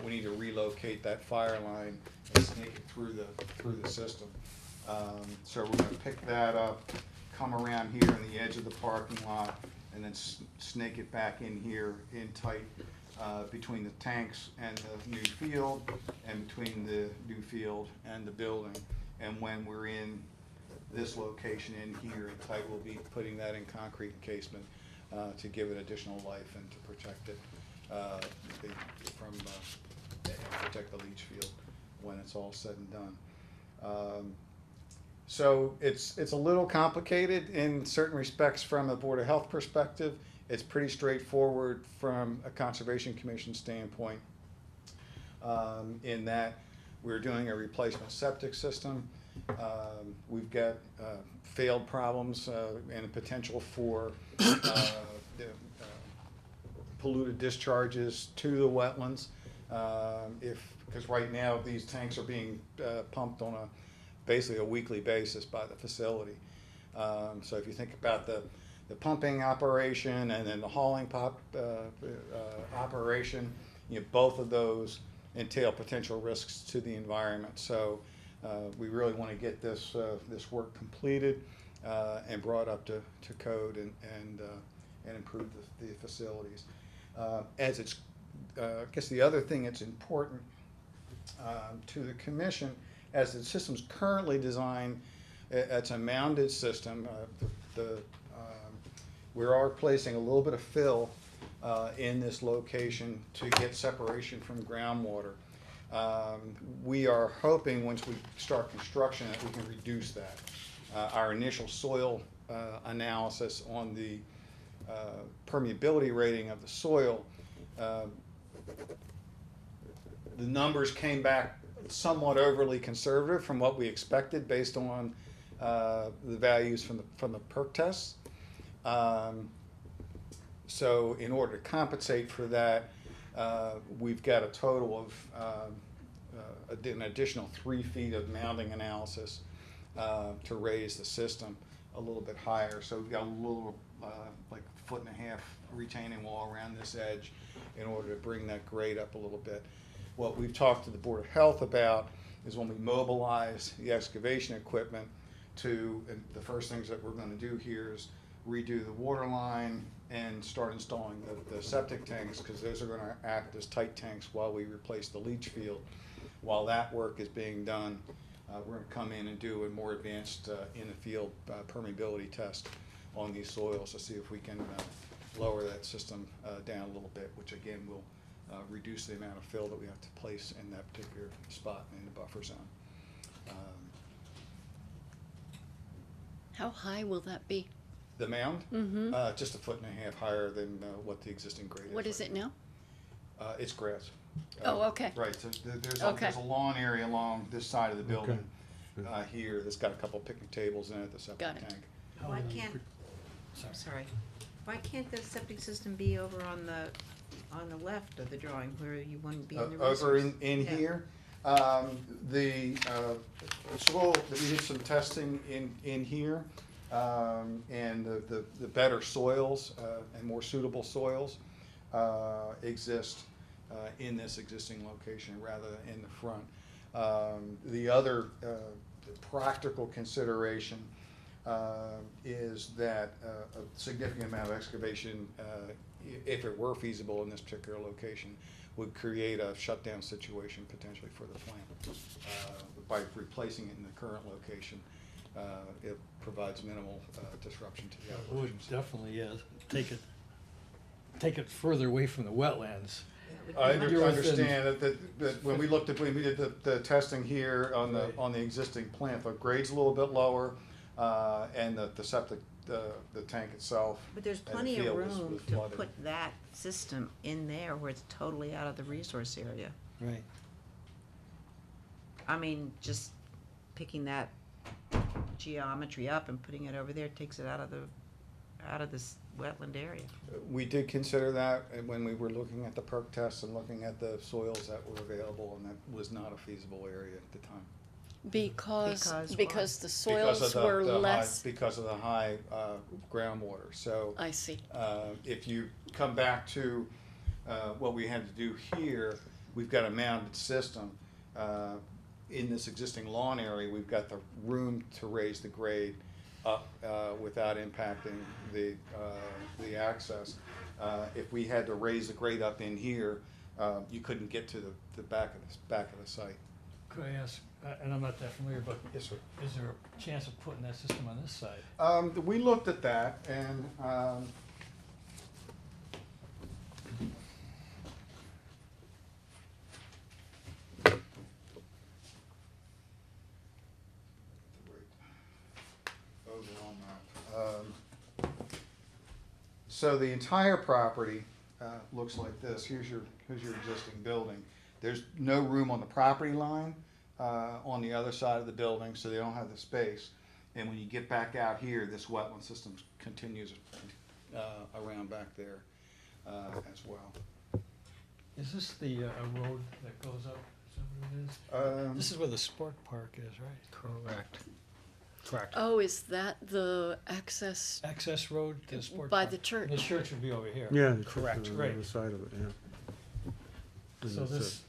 we need to relocate that fire line and snake it through the system. So we're going to pick that up, come around here on the edge of the parking lot, and then snake it back in here in tight between the tanks and the new field, and between the new field and the building. And when we're in this location in here in tight, we'll be putting that in concrete encasement to give it additional life and to protect it from protect the leach field when it's all said and done. So it's a little complicated in certain respects from a Board of Health perspective. It's pretty straightforward from a Conservation Commission standpoint, in that we're doing a replacement septic system. We've got failed problems and potential for polluted discharges to the wetlands. Because right now, these tanks are being pumped on basically a weekly basis by the facility. So if you think about the pumping operation and then the hauling operation, both of those entail potential risks to the environment. So we really want to get this work completed and brought up to code and improve the facilities. As it's, I guess the other thing that's important to the commission, as the system's currently designed, it's a mounded system. We are placing a little bit of fill in this location to get separation from groundwater. We are hoping once we start construction that we can reduce that. Our initial soil analysis on the permeability rating of the soil, the numbers came back somewhat overly conservative from what we expected based on the values from the PERC tests. So in order to compensate for that, we've got a total of an additional 3 feet of mounding analysis to raise the system a little bit higher. So we've got a little like 1.5 foot retaining wall around this edge in order to bring that grade up a little bit. What we've talked to the Board of Health about is when we mobilize the excavation equipment and the first things that we're going to do here is redo the water line and start installing the septic tanks, because those are going to act as tight tanks while we replace the leach field. While that work is being done, we're going to come in and do a more advanced in-the-field permeability test on these soils to see if we can lower that system down a little bit, which again will reduce the amount of fill that we have to place in that particular spot in the buffer zone. How high will that be? The mound? Mm-hmm. Just 1.5 foot higher than what the existing grade is. What is right it now? It's grass. Oh, okay. Right, so there's Okay. a lawn area along this side of the building Okay. here that's got a couple picnic tables in it, the septic Got it. tank. Why can't, sorry, why can't the septic system be over on the left of the drawing where you wouldn't be in the resource? Over in Yeah. here, the soil, we did some testing in here, and the better soils and more suitable soils exist in this existing location rather than in the front. The other practical consideration is that a significant amount of excavation, if it were feasible in this particular location, would create a shutdown situation potentially for the plant. By replacing it in the current location, it provides minimal disruption to the It would operations. definitely take it further away from the wetlands. I You're within- understand that when we did the testing here on the existing plant, the grade's a little bit lower, and the septic, the tank itself. But there's and the plenty of field was room to flooded. put that system in there where it's totally out of the resource area. Right. I mean, just picking that geometry up and putting it over there takes it out of this wetland area. We did consider that when we were looking at the perk tests and looking at the soils that were available, and that was not a feasible area at the time. Because why? the Because of soils the- were the high- less. Because of the high groundwater, so. I see. If you come back to what we had to do here, we've got a mounded system. In this existing lawn area, we've got the room to raise the grade up without impacting the access. If we had to raise the grade up in here, you couldn't get to the back of the site. Could I ask, and I'm not that familiar, but Yes, sir. is there a chance of putting that system on this side? We looked at that, and overall map. So the entire property looks like this. Here's your existing building. There's no room on the property line on the other side of the building, so they don't have the space. And when you get back out here, this wetland system continues around back there as well. Is this the road that goes up? Is that what it is? This is where the sport park is, right? Correct. Correct. Oh, is that the access? Access road to the sport By park. the church. The church would be over here. Yeah. it's Correct. on the Right. other side of it, yeah. So That's this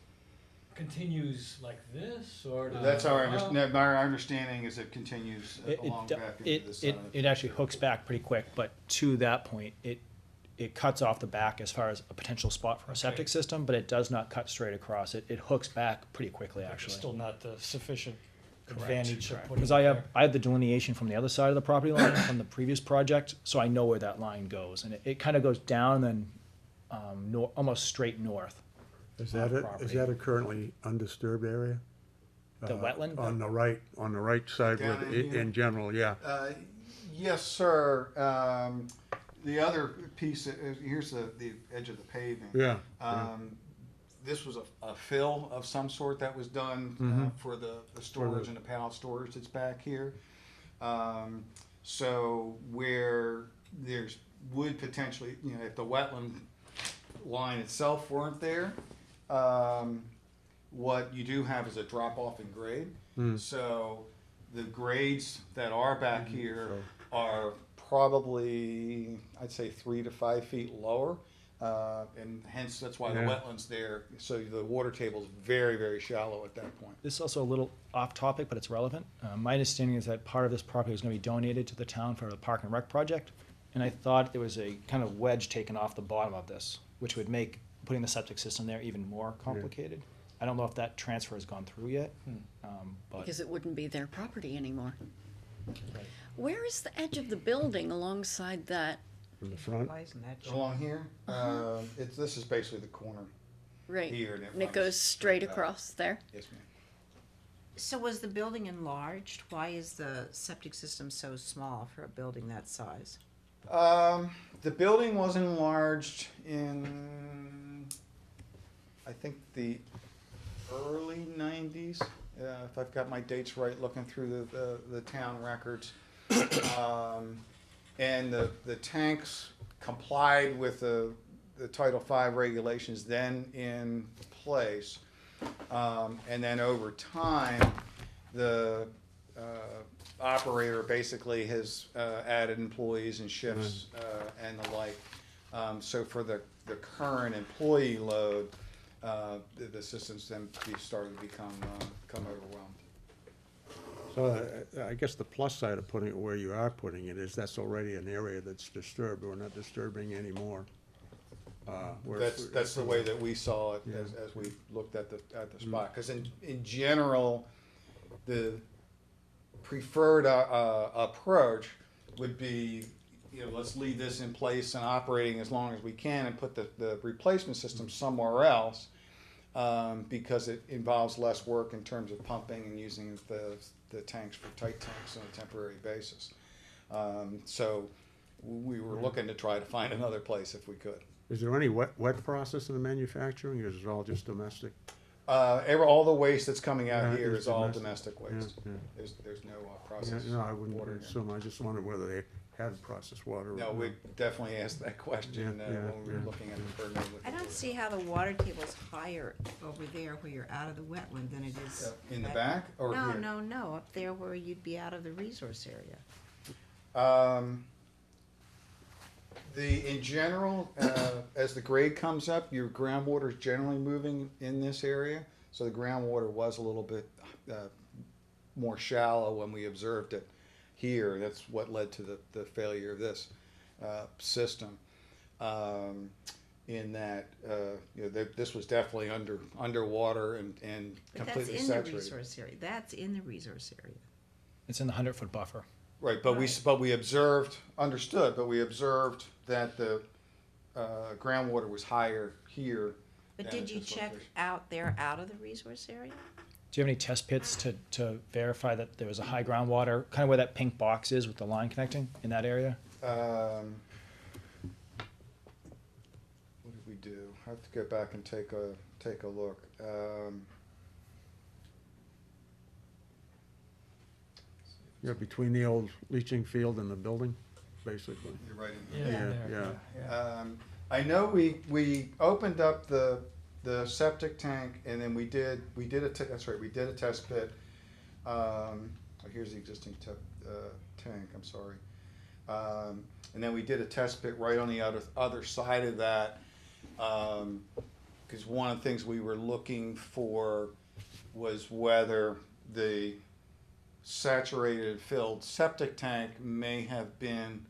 continues like this, or? does That's it our, go up? our understanding is it continues along back into the side. It actually hooks back pretty quick, but to that point, it cuts off the back as far as a potential spot for a septic Okay. system, but it does not cut straight across. It hooks back pretty quickly, actually. Still not the sufficient Correct, advantage of correct. putting it Because I there. have the delineation from the other side of the property line from the previous project, so I know where that line goes. And it kind of goes down and then almost straight north. Is that it? Is property. that a currently undisturbed area? The wetland? On the right side Down with, in here? in general, yeah. Yes, sir. The other piece, here's the edge of the paving. Yeah. This was a fill of some sort that was done for the storage and the pallet storage that's back here. So where there's would potentially, if the wetland line itself weren't there, what you do have is a drop off in grade. So the grades that are back here are probably, I'd say 3 to 5 feet lower. And hence, that's why the Yeah. wetland's there. So the water table is very, very shallow at that point. This is also a little off topic, but it's relevant. My understanding is that part of this property was going to be donated to the town for the Park and Rec project. And I thought there was a kind of wedge taken off the bottom of this, which would make putting the septic system there even more complicated. I don't know if that transfer has gone through yet, but Because it wouldn't be their property anymore. Where is the edge of the building alongside that? In the front. Why isn't that Along here, this is basically the corner Right. here. And it goes straight back. across there? Yes, ma'am. So was the building enlarged? Why is the septic system so small for a building that size? The building was enlarged in, I think, the early 90s, if I've got my dates right, looking through the town records. And the tanks complied with the Title V regulations then in place. And then over time, the operator basically has added employees and shifts and the like. So for the current employee load, the systems then started to become overwhelmed. So I guess the plus side of putting it where you are putting it is that's already an area that's disturbed. We're not disturbing anymore. That's the way that we saw it as we looked at the spot. Because in general, the preferred approach would be, let's leave this in place and operating as long as we can and put the replacement system somewhere else, because it involves less work in terms of pumping and using the tanks for tight tanks on a temporary basis. So we were looking to try to find another place if we could. Is there any wet process in the manufacturing, or is it all just domestic? All the waste that's coming out Yeah, here it's is all domestic. domestic waste. Yeah, There's no Yeah, process. no, I wouldn't water here. assume. I just wondered whether they had processed water. or No, not. we definitely asked that question Yeah, when we were yeah. looking at the permit. I don't see how the water table's higher over there where you're out of the wetland than it is. In the back or No, here? no, up there where you'd be out of the resource area. In general, as the grade comes up, your groundwater is generally moving in this area. So the groundwater was a little bit more shallow when we observed it here. That's what led to the failure of this system. In that, this was definitely underwater and But that's completely in the saturated. resource area. That's in the resource area. it's in the 100-foot buffer. Right, but Right. we observed, understood, but we observed that the groundwater was higher here. But than did you this check location. out there out of the resource area? Do you have any test pits to verify that there was a high groundwater, kind of where that pink box is with the line connecting in that area? What did we do? I have to go back and take a look. Yeah, between the old leaching field and the building, basically. You're right in Yeah, there, yeah. I know we opened up the septic tank and then we did that's right, we did a test pit. Here's the existing tank, I'm sorry. And then we did a test pit right on the other side of that. Because one of the things we were looking for was whether the saturated filled septic tank may have been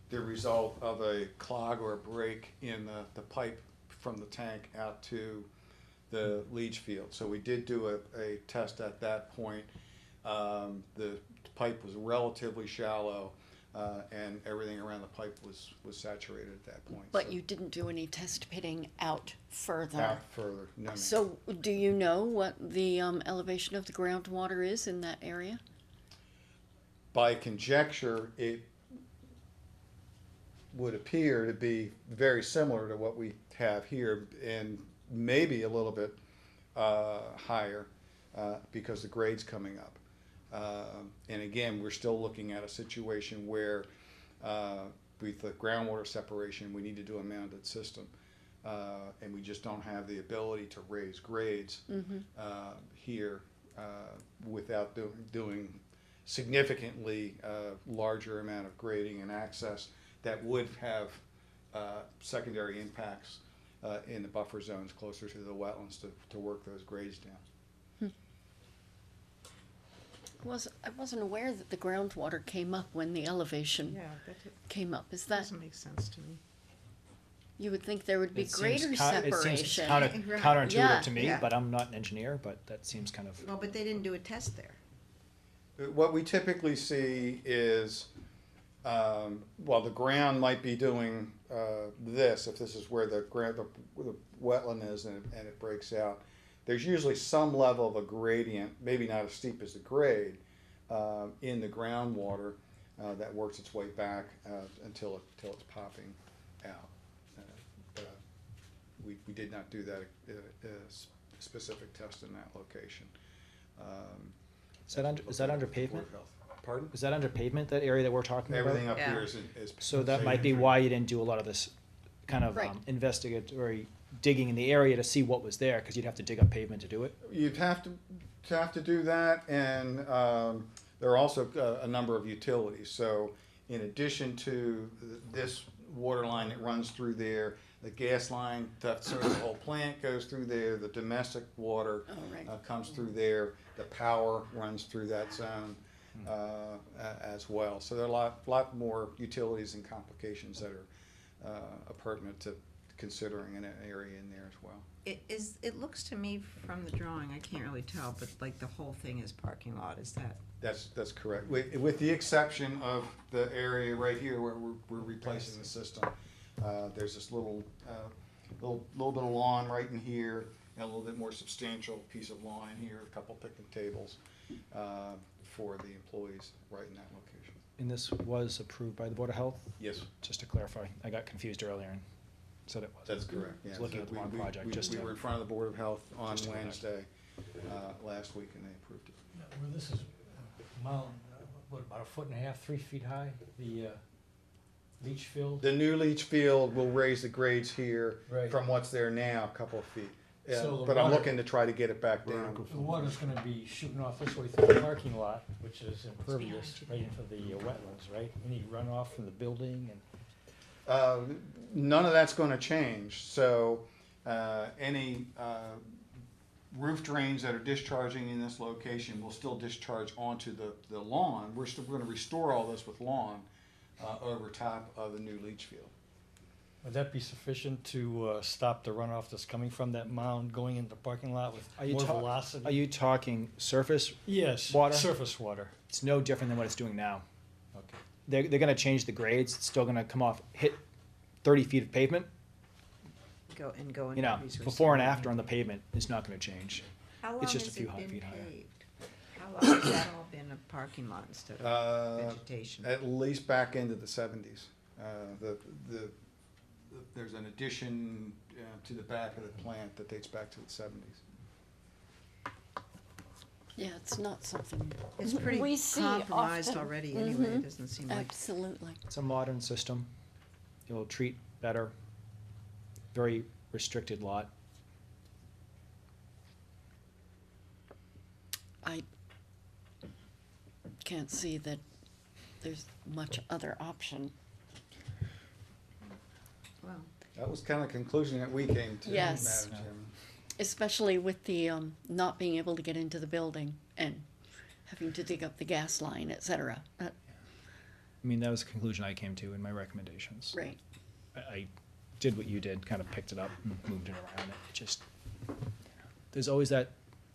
the result of a clog or a break in the pipe from the tank out to the leach field. So we did do a test at that point. The pipe was relatively shallow, and everything around the pipe was saturated at that point. But So you didn't do any test pitting out further. out further, no, ma'am. So do you know what the elevation of the groundwater is in that area? By conjecture, it would appear to be very similar to what we have here, and maybe a little bit higher because the grade's coming up. And again, we're still looking at a situation where with the groundwater separation, we need to do a mounded system. And we just don't have the ability to raise grades here without doing significantly larger amount of grading and access that would have secondary impacts in the buffer zones closer to the wetlands to work those grades down. I wasn't aware that the groundwater came up when the elevation Yeah, came up. Is that that, doesn't make sense to me. you would think there would be It seems greater It seems separation. Right. counterintuitive Yeah. to me, Yeah. but I'm not an engineer, but that seems kind of. Well, but they didn't do a test there. What we typically see is, well, the ground might be doing this, if this is where the wetland is and it breaks out. There's usually some level of a gradient, maybe not as steep as the grade, in the groundwater that works its way back until it's popping out. But we did not do that specific test in that location. Is that under pavement? Pardon? Is that under pavement, that area that we're talking about? Everything up Yeah. here is. So that might be why you didn't do a lot of this kind of Right. investigatory digging in the area to see what was there, because you'd have to dig up pavement to do it. You'd have to do that, and there are also a number of utilities. So in addition to this water line that runs through there, the gas line that serves the whole plant goes through there, the domestic water Oh, right. comes through there, the power runs through that zone as well. So there are a lot more utilities and complications that are pertinent to considering an area in there as well. It looks to me from the drawing, I can't really tell, but like the whole thing is parking lot, is that? That's correct, with the exception of the area right here where we're replacing the system. There's this little bit of lawn right in here, and a little bit more substantial piece of lawn in here, a couple picnic tables for the employees right in that location. And this was approved by the Board of Health? Yes, Just to clarify, I got confused earlier and said it wasn't. that's correct. I was Yeah, looking at the wrong project, We were in front of the Board of Health on Just to correct. Wednesday last week, and they approved it. Well, this is mountain, what, about 1.5 feet, 3 feet high, the leach field? The new leach field will raise the grades here Right. from what's there now, a couple of feet. Yeah, So the but I'm water- looking to try to get it back down. Vertical. The water's gonna be shooting off this way through the parking lot, which is impervious right into the wetlands, right? Any runoff from the building and, None of that's gonna change, so, any, roof drains that are discharging in this location will still discharge onto the lawn. We're gonna restore all this with lawn, over top of the new leach field. would that be sufficient to stop the runoff that's coming from that mound going into the parking lot with Are you more ta- velocity? Are you talking surface? Yes, water? surface water. It's no different than what it's doing now. Okay. They're gonna change the grades, it's still gonna come off, hit 30 feet of pavement. Go into You know, resource before and area. after on the pavement is not gonna change. How long it's just has a few it been feet higher. paved? How long has that all been a parking lot instead of vegetation? At least back into the 70s. There's an addition to the back of the plant that dates back to the 70s. Yeah, it's not something It's pretty we see compromised often. already anyway, Mhm. it doesn't seem like. Absolutely. It's a modern system. It'll treat better. Very restricted lot. I can't see that there's much other option. Well, That was kind of the conclusion that we came to, Yes. Madam Chairman. Especially with the, not being able to get into the building and having to dig up the gas line, et cetera. I mean, that was the conclusion I came to in my recommendations. Right. I did what you did, kind of picked it up and moved it around. It just, there's always that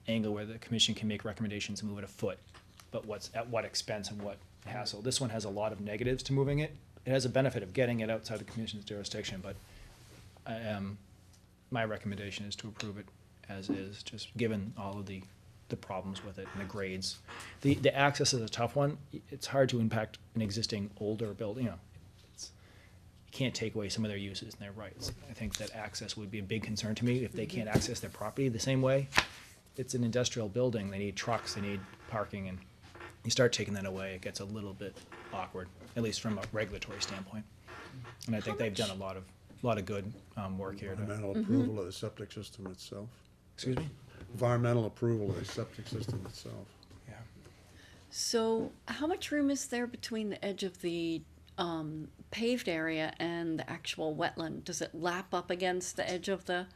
angle where the commission can make recommendations and move it a foot, but at what expense and what hassle. This one has a lot of negatives to moving it. It has a benefit of getting it outside the commission's jurisdiction, but my recommendation is to approve it as is, just given all of the problems with it and the grades. The access is a tough one. It's hard to impact an existing older building, you know. You can't take away some of their uses and their rights. I think that access would be a big concern to me if they can't access their property the same way. It's an industrial building. They need trucks, they need parking, and you start taking that away, it gets a little bit awkward, at least from a regulatory standpoint. And I think they've done a lot of good work here. Environmental approval of the septic system itself. Excuse me? Environmental approval of the septic system itself. Yeah. So how much room is there between the edge of the paved area and the actual wetland? Does it lap up against the edge of the?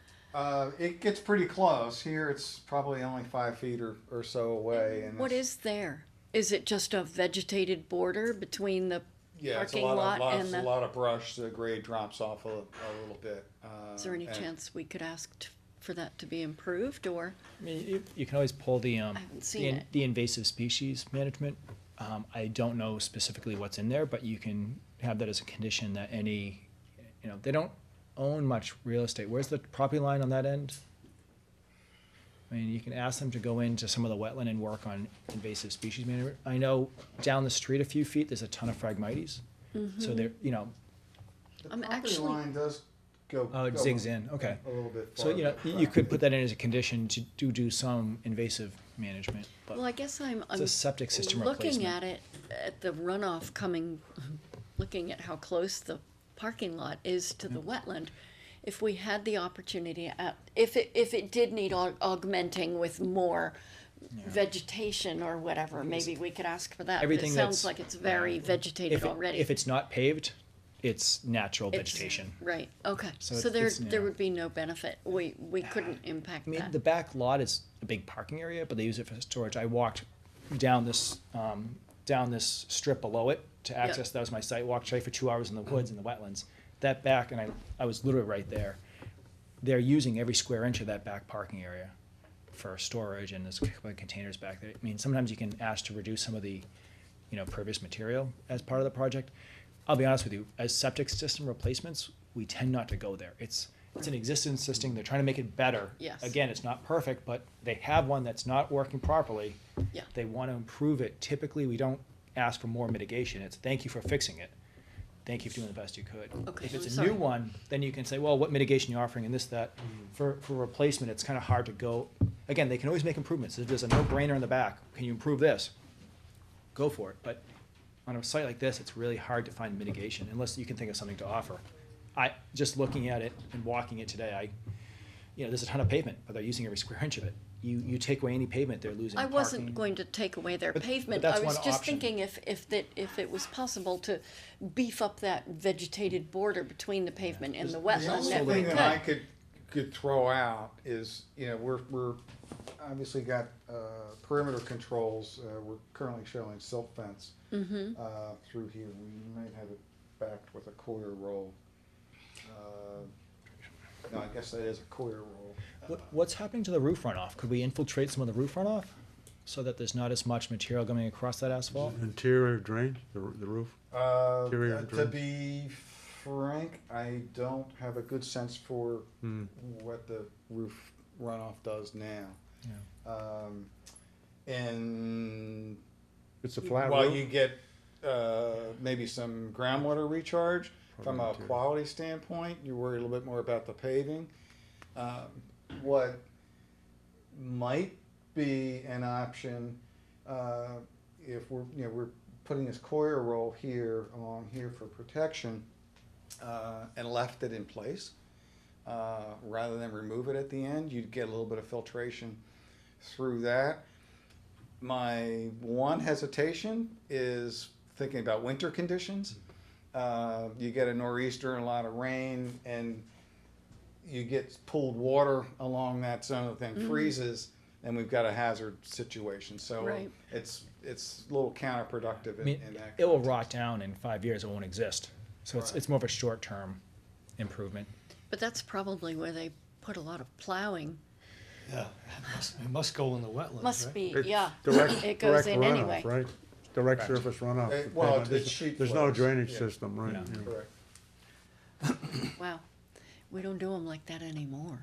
It gets pretty close. Here, it's probably only 5 feet or so away. And What it's- is there? Is it just a vegetated border between the Yeah, it's a parking lot lot of, and a the? lot of brush. The grade drops off a little bit. Is there any and- chance we could ask for that to be improved, or? I mean, you can always pull the, haven't seen it. the invasive species management. I don't know specifically what's in there, but you can have that as a condition that any, you know, they don't own much real estate. Where's the property line on that end? I mean, you can ask them to go into some of the wetland and work on invasive species management. I know down the street a few feet, there's a ton of Phragmites. So they're, you know, The I'm property actually- line does go. oh, it go zigs in, okay. A little bit. So, you know, farther you back. could put that in as a condition to do some invasive management, but Well, I guess I'm it's a septic system looking replacement. at it, at the runoff coming, looking at how close the parking lot is to the wetland. If we had the opportunity, if it did need augmenting with more vegetation or whatever, maybe we could ask for that. But Everything it sounds that's- like it's very vegetated already. If it's not paved, it's natural It's- vegetation. Right, okay. So So it's there narrow. would be no benefit. We couldn't impact I mean, that. the back lot is a big parking area, but they use it for storage. I walked down this strip below it to access, that was my site walk, for 2 hours in the woods and the wetlands. That back, and I was literally right there. They're using every square inch of that back parking area for storage, and there's a couple of containers back there. I mean, sometimes you can ask to reduce some of the, you know, pervious material as part of the project. I'll be honest with you, as septic system replacements, we tend not to go there. It's an existing system, they're trying to make it better. Yes. Again, it's not perfect, but they have one that's not working properly. Yeah. They want to improve it. Typically, we don't ask for more mitigation, it's thank you for fixing it. Thank you for doing the best you could. Okay, If it's I'm a sorry. new one, then you can say, well, what mitigation you offering and this, that. For replacement, it's kind of hard to go, again, they can always make improvements. If there's a no-brainer in the back, can you improve this? Go for it, but on a site like this, it's really hard to find mitigation unless you can think of something to offer. Just looking at it and walking it today, you know, there's a ton of pavement, but they're using every square inch of it. You take away any pavement, they're losing I parking. wasn't going to take away their But pavement. that's I was one just option. thinking if it was possible to beef up that vegetated border between the pavement and the The wetland, only that we thing that I could. could throw out is, you know, we're obviously got perimeter controls. We're currently showing silt fence Mm-hmm. through here. We might have it backed with a coir roll. No, I guess that is a coir roll. What's happening to the roof runoff? Could we infiltrate some of the roof runoff so that there's not as much material coming across that asphalt? Interior drain, the roof? Interior To drain. be frank, I don't have a good sense for what the roof runoff does now. And It's a flat while roof? you get maybe some groundwater recharge, from a Probably too. quality standpoint, you worry a little bit more about the paving. What might be an option, if we're putting this coir roll here, along here for protection, and left it in place, rather than remove it at the end, you'd get a little bit of filtration through that. My one hesitation is thinking about winter conditions. You get a nor'easter and a lot of rain, and you get pooled water along that zone, the thing freezes, and we've got a hazard situation. So Right. it's a little counterproductive I mean, in that it will context. rot down in 5 years, it won't exist. So Right. it's more of a short-term improvement. But that's probably where they put a lot of plowing. Yeah, it must go in the wetlands, Must right? be, It's yeah. direct- It goes direct in runoff, anyway. Right, direct Correct. surface runoff. Well, There's- it's sheet There's no flows, drainage yeah. system, right? Yeah. yeah. Correct. Wow. We don't do them like that anymore.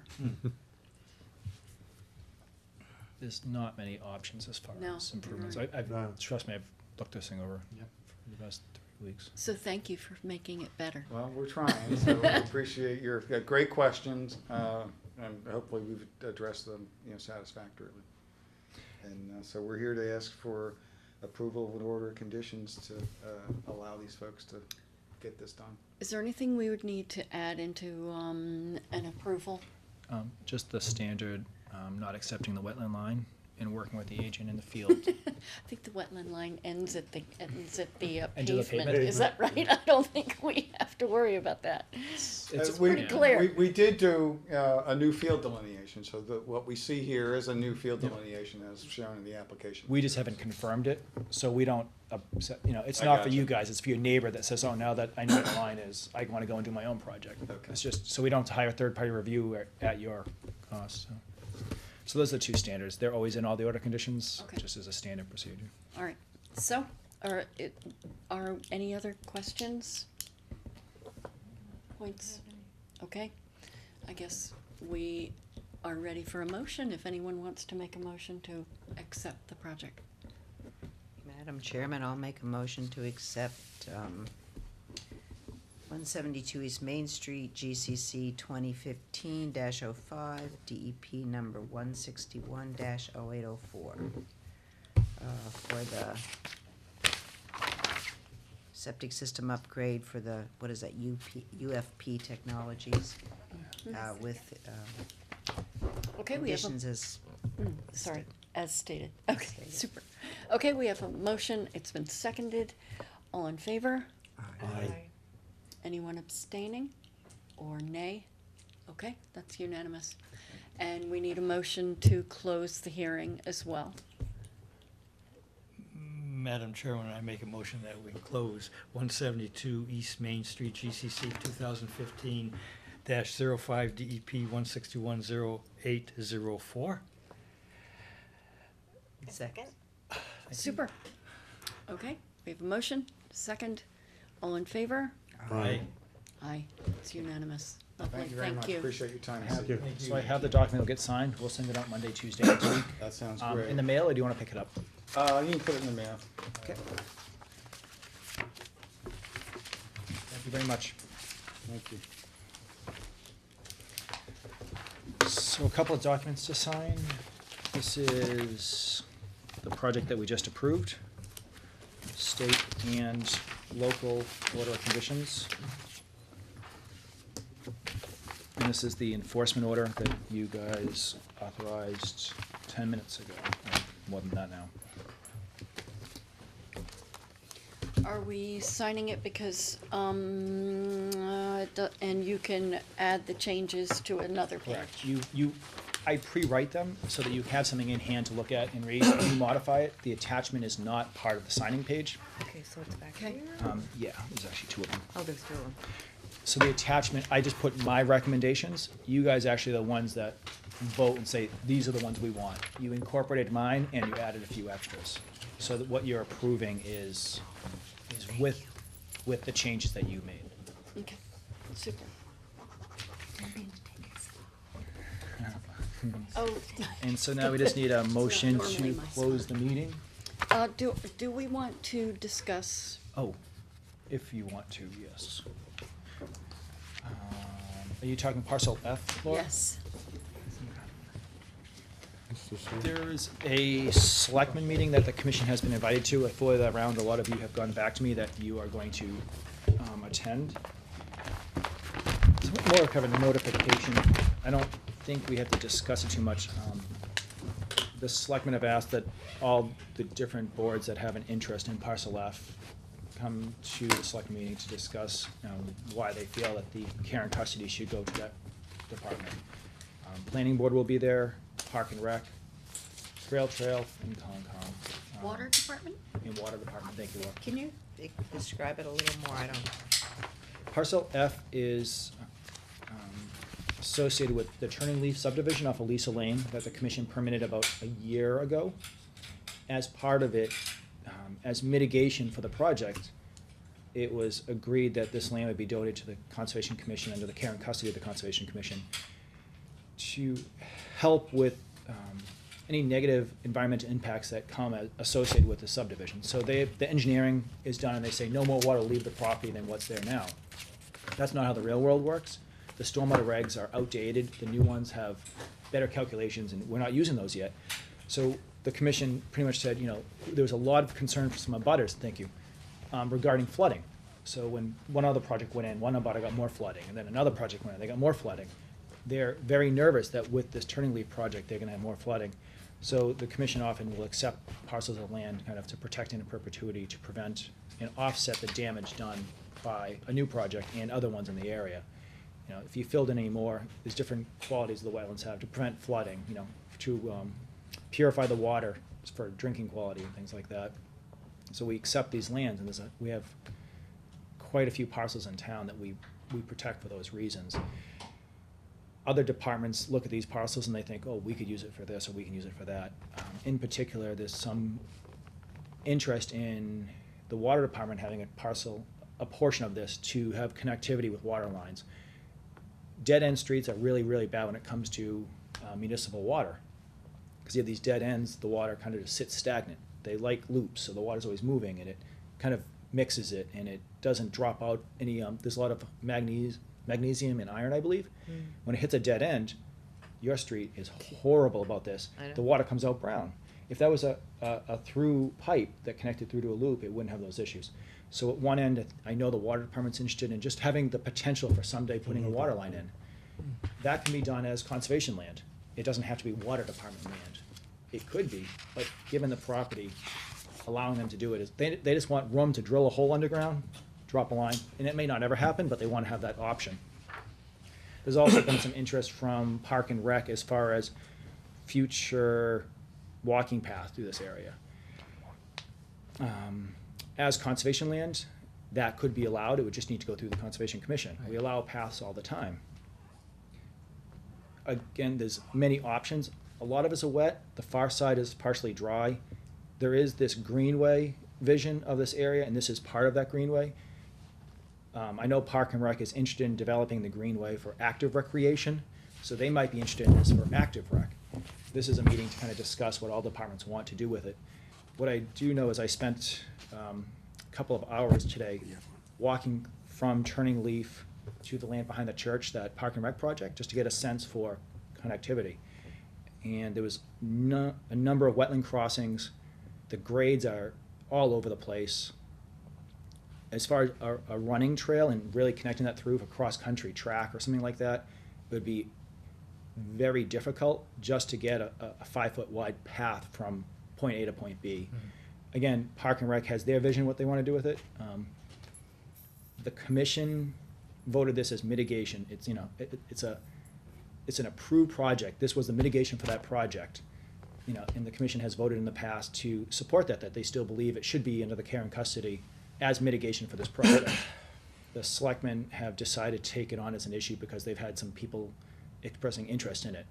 There's not many options as far No, as improvements. you're No. Trust me, I've looked this thing over for the past 3 weeks. So thank you for making it better. Well, we're trying, so we appreciate your great questions, and hopefully we've addressed them, satisfactorily. And so we're here to ask for approval of an order of conditions to allow these folks to get this done. Is there anything we would need to add into an approval? Just the standard, not accepting the wetland line and working with the agent in the field. I think the wetland line ends at the End of the pavement. pavement? Is that right? I don't think we have to worry about that. It's pretty clear. We did do a new field delineation, so what we see here is a new field delineation as shown in the application. We just haven't confirmed it, so we don't, it's I not for gotcha. you guys, it's for your neighbor that says, oh, now that I know what the line is, I wanna go and do my own project. Okay. It's just, so we don't hire third-party review at your cost, so. So those are the two standards. They're always in all the order conditions, Okay. just as a standard procedure. All right. So, are any other questions? Points? Okay. I guess we are ready for a motion, if anyone wants to make a motion to accept the project. Madam Chairman, I'll make a motion to accept 172 East Main Street, GCC 2015-05, DEP number 161-0804, for the septic system upgrade for the, what is that, UFP Technologies, with Okay, we have a. conditions as Sorry, as stated. Okay, stated. super. Okay, we have a motion. It's been seconded. All in favor? Aye. Anyone abstaining or nay? Okay, that's unanimous. And we need a motion to close the hearing as well. Madam Chairman, I make a motion that we close 172 East Main Street, GCC 2015-05 DEP 1610804. Second? Super. Okay, we have a motion, second. All in favor? Aye. Aye, it's unanimous. Lovely, Thank you very much, appreciate your time. Thank you. So I have the document, it'll get signed, we'll send it out Monday, Tuesday next week. That sounds In great. the mail, or do you wanna pick it up? You can put it in the mail. Okay. Thank you very much. Thank you. So a couple of documents to sign. This is the project that we just approved, state and local order of conditions. And this is the enforcement order that you guys authorized 10 minutes ago, or more than that now. Are we signing it because, and you can add the changes to another page? Correct. I pre-write them so that you have something in hand to look at and read. If you modify it, the attachment is not part of the signing page. Okay, so it's back Okay. here? Yeah, there's actually two of them. Oh, there's two of them. So the attachment, I just put my recommendations. You guys actually are the ones that vote and say, these are the ones we want. You incorporated mine and you added a few extras. So that what you're approving is with the changes that you made. Okay, super. Oh, And so now we just need a motion Normally to my close the meeting. do we want to discuss, Oh, if you want to, yes. Are you talking parcel F, Laura? yes, to see? There's a selectmen meeting that the commission has been invited to. I forwarded that around. A lot of you have gone back to me that you are going to attend. It's more of kind of a notification. I don't think we have to discuss it too much. The selectmen have asked that all the different boards that have an interest in Parcel F come to the select meeting to discuss why they feel that the care and custody should go to that department. Planning board will be there, Park and Rec, Trail, and Concom. Water department? And Water Department, thank you, Laura. Can you describe it a little more? I don't. Parcel F is associated with the Turning Leaf subdivision off of Lisa Lane that the commission permitted about a year ago. As part of it, as mitigation for the project, it was agreed that this land would be donated to the Conservation Commission under the care and custody of the Conservation Commission to help with any negative environmental impacts that come associated with the subdivision. So the engineering is done and they say no more water will leave the property than what's there now. That's not how the real world works. The stormwater regs are outdated, the new ones have better calculations, and we're not using those yet. So the commission pretty much said, there was a lot of concern from some abutters, thank you, regarding flooding. So when one other project went in, one abutter got more flooding, and then another project went in, they got more flooding. They're very nervous that with this Turning Leaf project, they're gonna have more flooding. So the commission often will accept parcels of land kind of to protect in perpetuity to prevent and offset the damage done by a new project and other ones in the area. If you filled in any more, there's different qualities the wetlands have to prevent flooding, to purify the water for drinking quality and things like that. So we accept these lands, and we have quite a few parcels in town that we protect for those reasons. Other departments look at these parcels and they think, oh, we could use it for this or we can use it for that. In particular, there's some interest in the water department having a portion of this to have connectivity with water lines. Dead-end streets are really, really bad when it comes to municipal water. Because you have these dead ends, the water kind of just sits stagnant. They like loops, so the water's always moving, and it kind of mixes it, and it doesn't drop out any, there's a lot of magnesium and iron, I believe. When it hits a dead end, your street is horrible about this. I know. The water comes out brown. If that was a through pipe that connected through to a loop, it wouldn't have those issues. So at one end, I know the water department's interested in just having the potential for someday putting a water line in. That can be done as conservation land. It doesn't have to be water department land. It could be, but given the property, allowing them to do it is, they just want room to drill a hole underground, drop a line, and it may not ever happen, but they want to have that option. There's also been some interest from Park and Rec as far as future walking path through this area. As conservation land, that could be allowed. It would just need to go through the Conservation Commission. We allow paths all the time. Again, there's many options. A lot of it's a wet. The far side is partially dry. There is this greenway vision of this area, and this is part of that greenway. I know Park and Rec is interested in developing the greenway for active recreation, so they might be interested in this for active rec. This is a meeting to kind of discuss what all departments want to do with it. What I do know is I spent a couple of hours today walking from Turning Leaf to the land behind the church, that Park and Rec project, just to get a sense for connectivity. And there was a number of wetland crossings. The grades are all over the place. As far as a running trail and really connecting that through for cross-country track or something like that, it would be very difficult just to get a 5-foot wide path from point A to point B. Again, Park and Rec has their vision, what they want to do with it. The commission voted this as mitigation. It's, it's an approved project. This was the mitigation for that project. And the commission has voted in the past to support that they still believe it should be under the care and custody as mitigation for this project. The selectmen have decided to take it on as an issue because they've had some people expressing interest in it.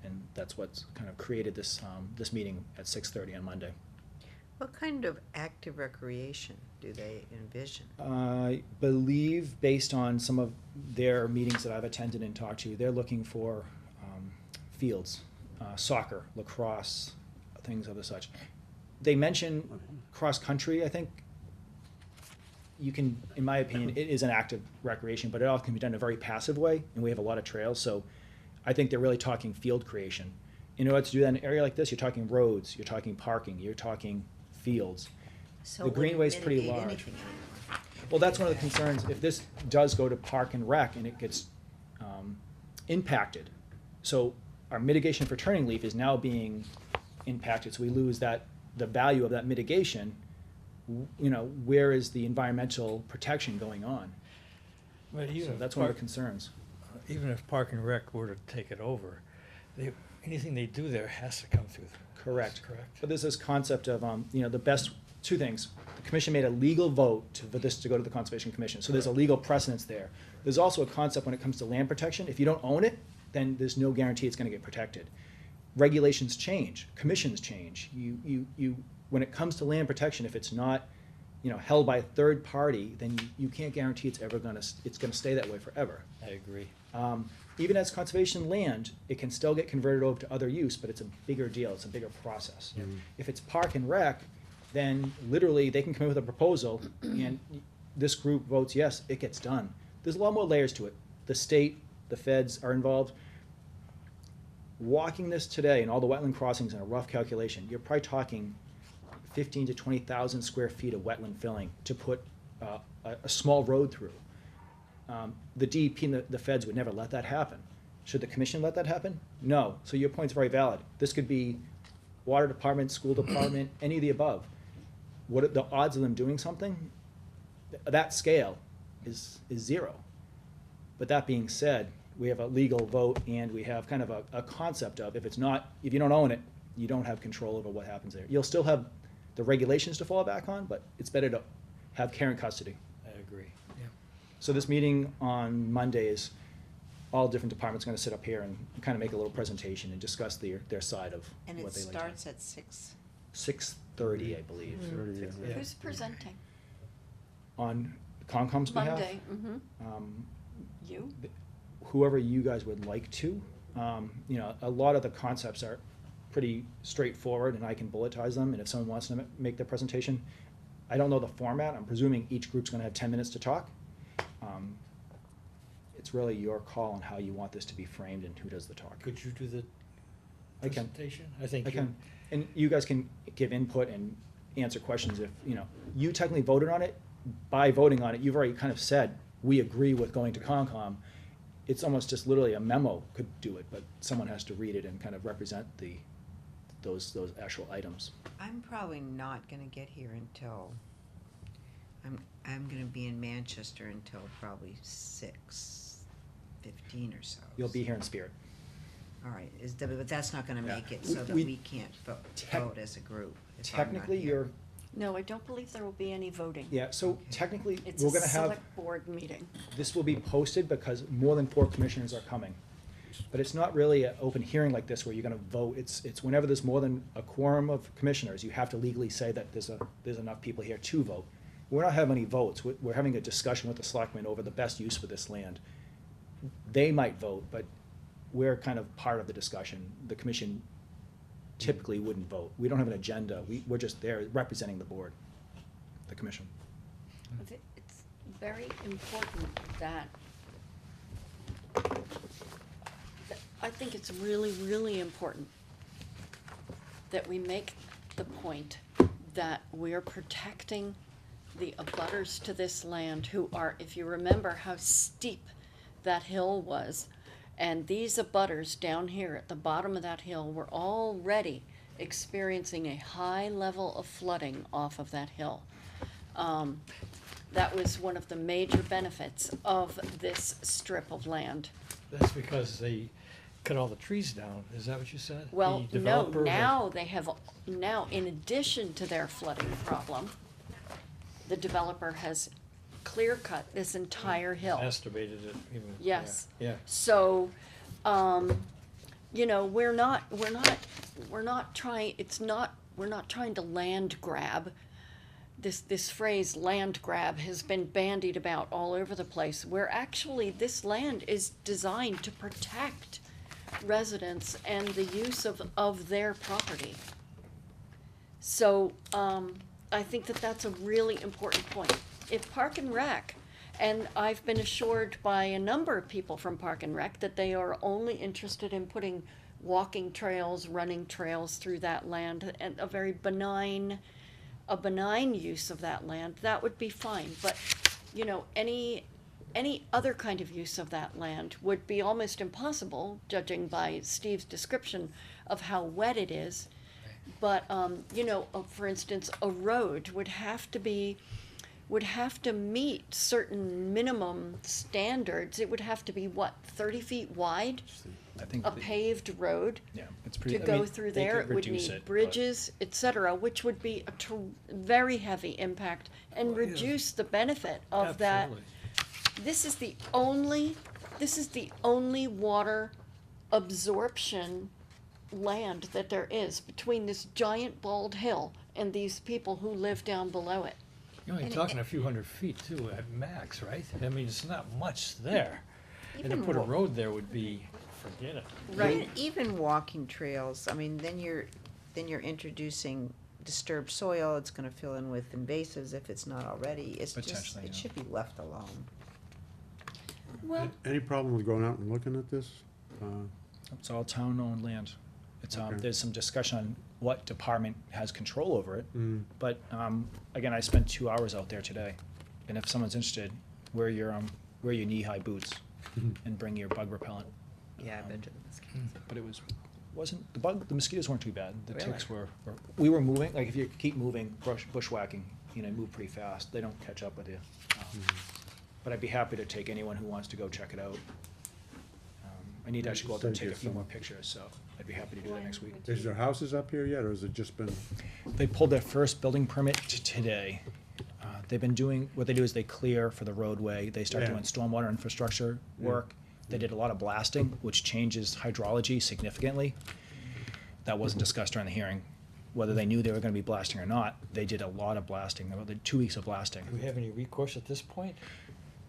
And that's what's kind of created this, this meeting at 6:30 on Monday. What kind of active recreation do they envision? I believe, based on some of their meetings that I've attended and talked to, they're looking for fields, soccer, lacrosse, things of the such. They mention cross-country, I think. You can, in my opinion, it is an active recreation, but it all can be done in a very passive way, and we have a lot of trails, so I think they're really talking field creation. In order to do that in an area like this, you're talking roads, you're talking parking, you're talking fields. So The it wouldn't greenway's pretty mitigate large. anything anymore. Well, that's one of the concerns, if this does go to Park and Rec and it gets impacted, so our mitigation for turning leaf is now being impacted, so we lose that, the value of that mitigation, you know, where is the environmental protection going on? But even So if that's one of the Park- concerns. Even if Park and Rec were to take it over, anything they do there has to come through. Correct. Correct. But there's this concept of, you know, the best, two things. The commission made a legal vote for this to go to the Conservation Commission, so there's a legal precedence there. There's also a concept when it comes to land protection, if you don't own it, then there's no guarantee it's gonna get protected. Regulations change, commissions change. When it comes to land protection, if it's not, you know, held by a third party, then you can't guarantee it's gonna stay that way forever. I agree. Even as conservation land, it can still get converted over to other use, but it's a bigger deal, it's a bigger process. If it's Park and Rec, then literally they can come in with a proposal and this group votes yes, it gets done. There's a lot more layers to it. The state, the feds are involved. Walking this today and all the wetland crossings in a rough calculation, you're probably talking 15 to 20,000 square feet of wetland filling to put a small road through. The DEP and the feds would never let that happen. Should the commission let that happen? No. So your point's very valid. This could be water department, school department, any of the above. What are the odds of them doing something? That scale is zero. But that being said, we have a legal vote and we have kind of a concept of if you don't own it, you don't have control over what happens there. You'll still have the regulations to fall back on, but it's better to have care and custody. I agree. Yeah. So this meeting on Monday is all different departments are gonna sit up here and kind of make a little presentation and discuss their side of And it what they like. starts at 6. 6:30, I believe, 30, yeah. Yeah. Who's presenting? on Concom's behalf. Monday, Um, you? whoever you guys would like to. You know, a lot of the concepts are pretty straightforward and I can bulletize them, and if someone wants to make their presentation, I don't know the format, I'm presuming each group's gonna have 10 minutes to talk. It's really your call on how you want this to be framed and who does the talk. Could you do the I can. presentation? I think I you. can, and you guys can give input and answer questions if, you know, you technically voted on it. By voting on it, you've already kind of said, we agree with going to Concom. It's almost just literally a memo could do it, but someone has to read it and kind of represent those actual items. I'm probably not gonna get here until, I'm gonna be in Manchester until probably 6:15 or so. You'll be here in spirit. All right, but that's not gonna make it so that We- we can't Tec- vote as a group. if I'm not Technically, here. No, I don't believe there will be any voting. yeah, so technically, It's we're a gonna have, select board meeting. this will be posted because more than 4 commissioners are coming. But it's not really an open hearing like this where you're gonna vote, it's whenever there's more than a quorum of commissioners, you have to legally say that there's enough people here to vote. We're not having any votes, we're having a discussion with the selectmen over the best use for this land. They might vote, but we're kind of part of the discussion. The commission typically wouldn't vote. We don't have an agenda, we're just there representing the board, the commission. It's very important that, I think it's really, really important that we make the point that we're protecting the abutters to this land who are, if you remember how steep that hill was, and these abutters down here at the bottom of that hill were already experiencing a high level of flooding off of that hill. That was one of the major benefits of this strip of land. That's because they cut all the trees down, is that what you said? Well, The no, developer has- now they have, now in addition to their flooding problem, the developer has clear cut this entire hill. Estimated it even. Yes. Yeah. So, you know, we're not trying, we're not trying to land grab. This phrase land grab has been bandied about all over the place, where actually this land is designed to protect residents and the use of their property. So, I think that that's a really important point. If Park and Rec, and I've been assured by a number of people from Park and Rec that they are only interested in putting walking trails, running trails through that land, and a very benign use of that land, that would be fine. But, you know, any other kind of use of that land would be almost impossible, judging by Steve's description of how wet it is. But, you know, for instance, a road would have to meet certain minimum standards. It would have to be, what, 30 feet wide? I think A the- paved road Yeah, it's pretty. to I go mean, through they there. could It would reduce need it, but- bridges, et cetera, which would be a very heavy impact and reduce the benefit of that. Absolutely. This is the only water absorption land that there is between this giant bald hill and these people who live down below it. You're only And talking a few hundred feet too, at max, right? I mean, it's not much there. And to Even put a wa- road there would be, forget it. Right. Even walking trails, I mean, then you're introducing disturbed soil, it's gonna fill in with invasives if it's not already. It's just, Potentially, it yeah. should be left alone. Well, Any problem with going out and looking at this? It's all town-owned land. It's, Okay. there's some discussion on what department has control over it. Mm. But, again, I spent 2 hours out there today. And if someone's interested, wear your knee-high boots and bring your bug repellent. Yeah, I've been to the mosquitoes. But it the mosquitoes weren't too bad. The Really? ticks we were moving, like if you keep moving, bushwhacking, you know, move pretty fast. They don't catch up with you. But I'd be happy to take anyone who wants to go check it out. I need to actually go out there and Send take you a few more some. pictures, so I'd be happy to do that next week. Is there houses up here yet, or has it just been, They pulled their first building permit today. They've been doing, what they do is they clear for the roadway, they start Yeah. doing stormwater infrastructure work. They did a lot of blasting, which changes hydrology significantly. That wasn't discussed during the hearing, whether they knew they were gonna be blasting or not. They did a lot of blasting, about 2 weeks of blasting. Do we have any recourse at this point?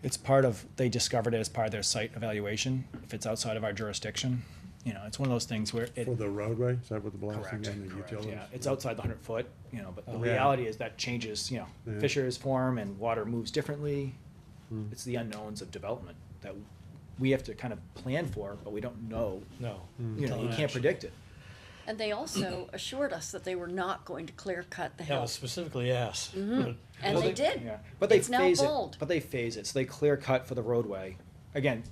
It's part of, they discovered it as part of their site evaluation. If it's outside of our jurisdiction, you know, it's one of those things where it. for the roadway? Is that what the blasting Correct, and the correct, utilities? yeah. It's outside the 100 foot, you know, but the Oh. Yeah. reality is that changes, you know, Yeah. fissures form and water moves differently. Hmm. It's the unknowns of development that we have to kind of plan for, but we don't know. No. You know, you Don't can't actually. predict it. and they also assured us that they were not going to clear cut the That hill. was specifically asked. And Well, they did. Yeah, but they It's now phase it. bold. But they phase it, so they clear cut for the roadway. Again,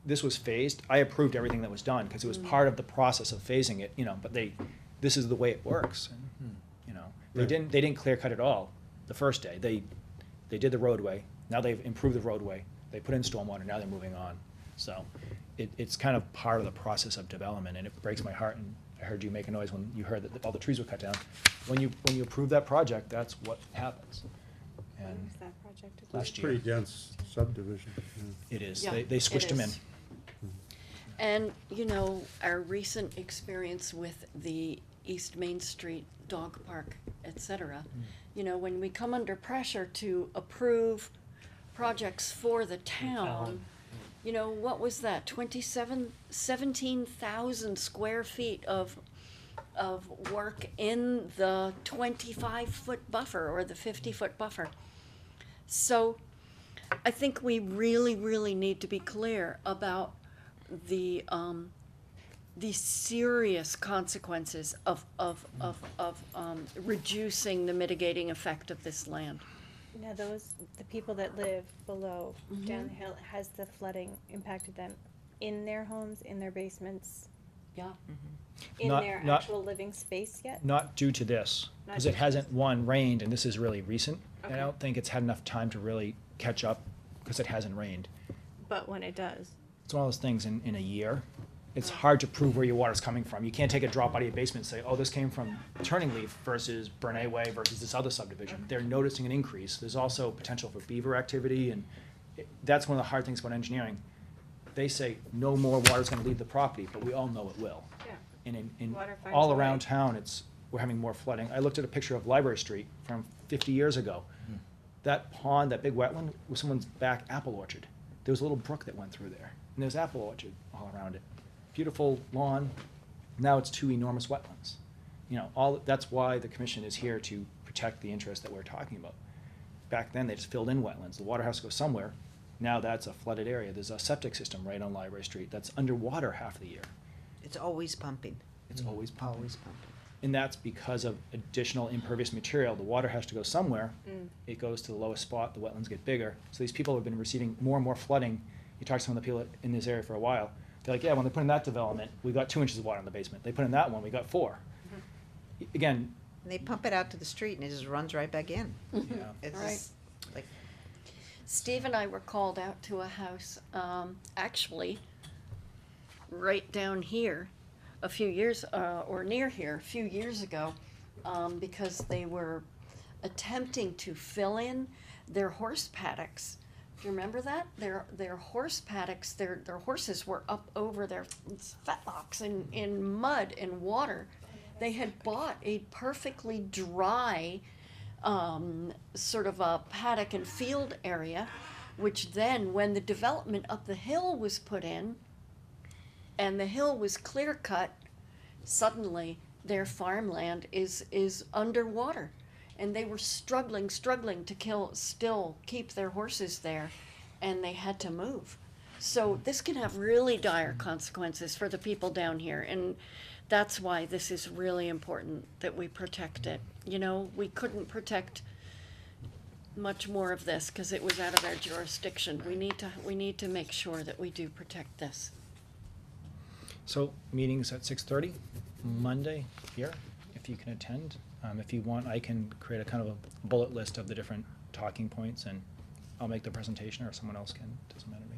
this was phased. I approved everything that was done because it was part of the process of phasing it. You know, but this is the way it works. And, you know, they Right. didn't clear cut at all the first day. They did the roadway. Now they've improved the roadway. They put in stormwater. Now they're moving on. So it's kind of part of the process of development, and it breaks my heart. And I heard you make a noise when you heard that all the trees were cut down. When you approve that project, that's what happens. When And was that project? It's last pretty year. dense subdivision. Yeah. It is. Yeah, They switched it them in. is. And, you know, our recent experience with the East Main Street Dog Park, et cetera, you know, when we come under pressure to approve projects for the town, you know, what was that, 17,000 square feet of work in the 25-foot buffer or the 50-foot buffer. So I think we really, really need to be clear about the serious consequences of reducing the mitigating effect of this land. Now, the people that live below, down the hill, has the flooding impacted them in their homes, in their basements, Yeah. in Not- their not- actual living space yet? Not due to this, Not because due it to hasn't, this. one, rained, and this is really recent. And I Okay. don't think it's had enough time to really catch up, because it hasn't rained. But when it does, It's one of those things in a year. It's hard to prove where your water's coming from. You can't take a drop out of your basement and say, oh, this came from Turning Leaf versus Bernay Way versus this other subdivision. They're noticing an increase. There's also potential for beaver activity, and that's one of the hard things about engineering. They say no more water's gonna leave the property, but we all know it will. yeah. And in Water finds all a way. around town, we're having more flooding. I looked at a picture of Library Street from 50 years ago. That pond, that big wetland, was someone's back apple orchard. There was a little brook that went through there, and there's apple orchard all around it. Beautiful lawn. Now it's 2 enormous wetlands. You know, that's why the commission is here to protect the interest that we're talking about. Back then, they just filled in wetlands. The water has to go somewhere. Now that's a flooded area. There's a septic system right on Library Street that's underwater half the year. It's always pumping, It's always pumping. always pumping. And that's because of additional impervious material. The water has to go somewhere. It goes to the lowest spot, the wetlands get bigger. So these people have been receiving more and more flooding. You talk to some of the people in this area for a while, they're like, yeah, when they put in that development, we got 2 inches of water in the basement. They put in that one, we got 4. Again, And they pump it out to the street and it just runs right back in. yeah, It's Right. just like, Steve and I were called out to a house, actually, right down here, a few years, or near here, a few years ago, because they were attempting to fill in their horse paddocks. Do you remember that? Their horse paddocks, their horses were up over their fetlocks in mud and water. They had bought a perfectly dry, sort of a paddock and field area, which then, when the development up the hill was put in, and the hill was clear cut, suddenly their farmland is underwater. And they were struggling to still keep their horses there, and they had to move. So this can have really dire consequences for the people down here, and that's why this is really important that we protect it. You know, we couldn't protect much more of this because it was out of our jurisdiction. We need to make sure that we do protect this. so meetings at 6:30, Monday here, if you can attend. If you want, I can create a kind of a bullet list of the different talking points, and I'll make the presentation, or someone else can, doesn't matter to me.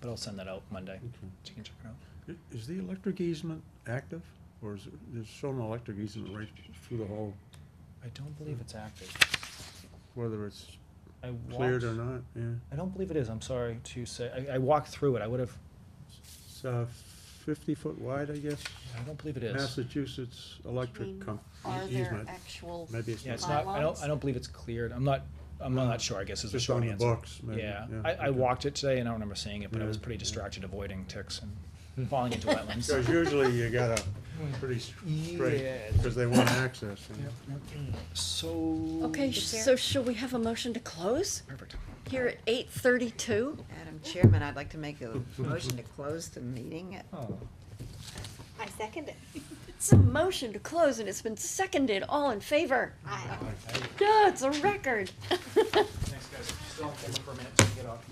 But I'll send that out Monday, so you can check it out. Is the electric easement active, or is it, there's shown an electric easement right through the whole, I don't believe it's active. whether it's I cleared or walked- not, yeah? I don't believe it is, I'm sorry to say. I walked through it, I would have, It's 50-foot wide, I guess. I don't believe it is. Massachusetts I Electric mean, Company are there easement. actual Maybe it's Yeah, it's not. not, I don't believe it's cleared. I'm not sure, I guess is the Just short on the answer. books, maybe, Yeah, yeah, I okay. walked it today and I don't remember seeing it, but I was Yeah, pretty yeah. distracted avoiding ticks and falling into wetlands. Because usually you got a pretty straight, Yeah. because they want access. and- So. Okay, so shall we have a motion to close Perfect. here at 8:32? Madam Chairman, I'd like to make a motion to close the meeting. I second it. It's a motion to close and it's been seconded. All in favor? Yeah, it's a record. Thanks, guys. Still on hold for a minute to get off.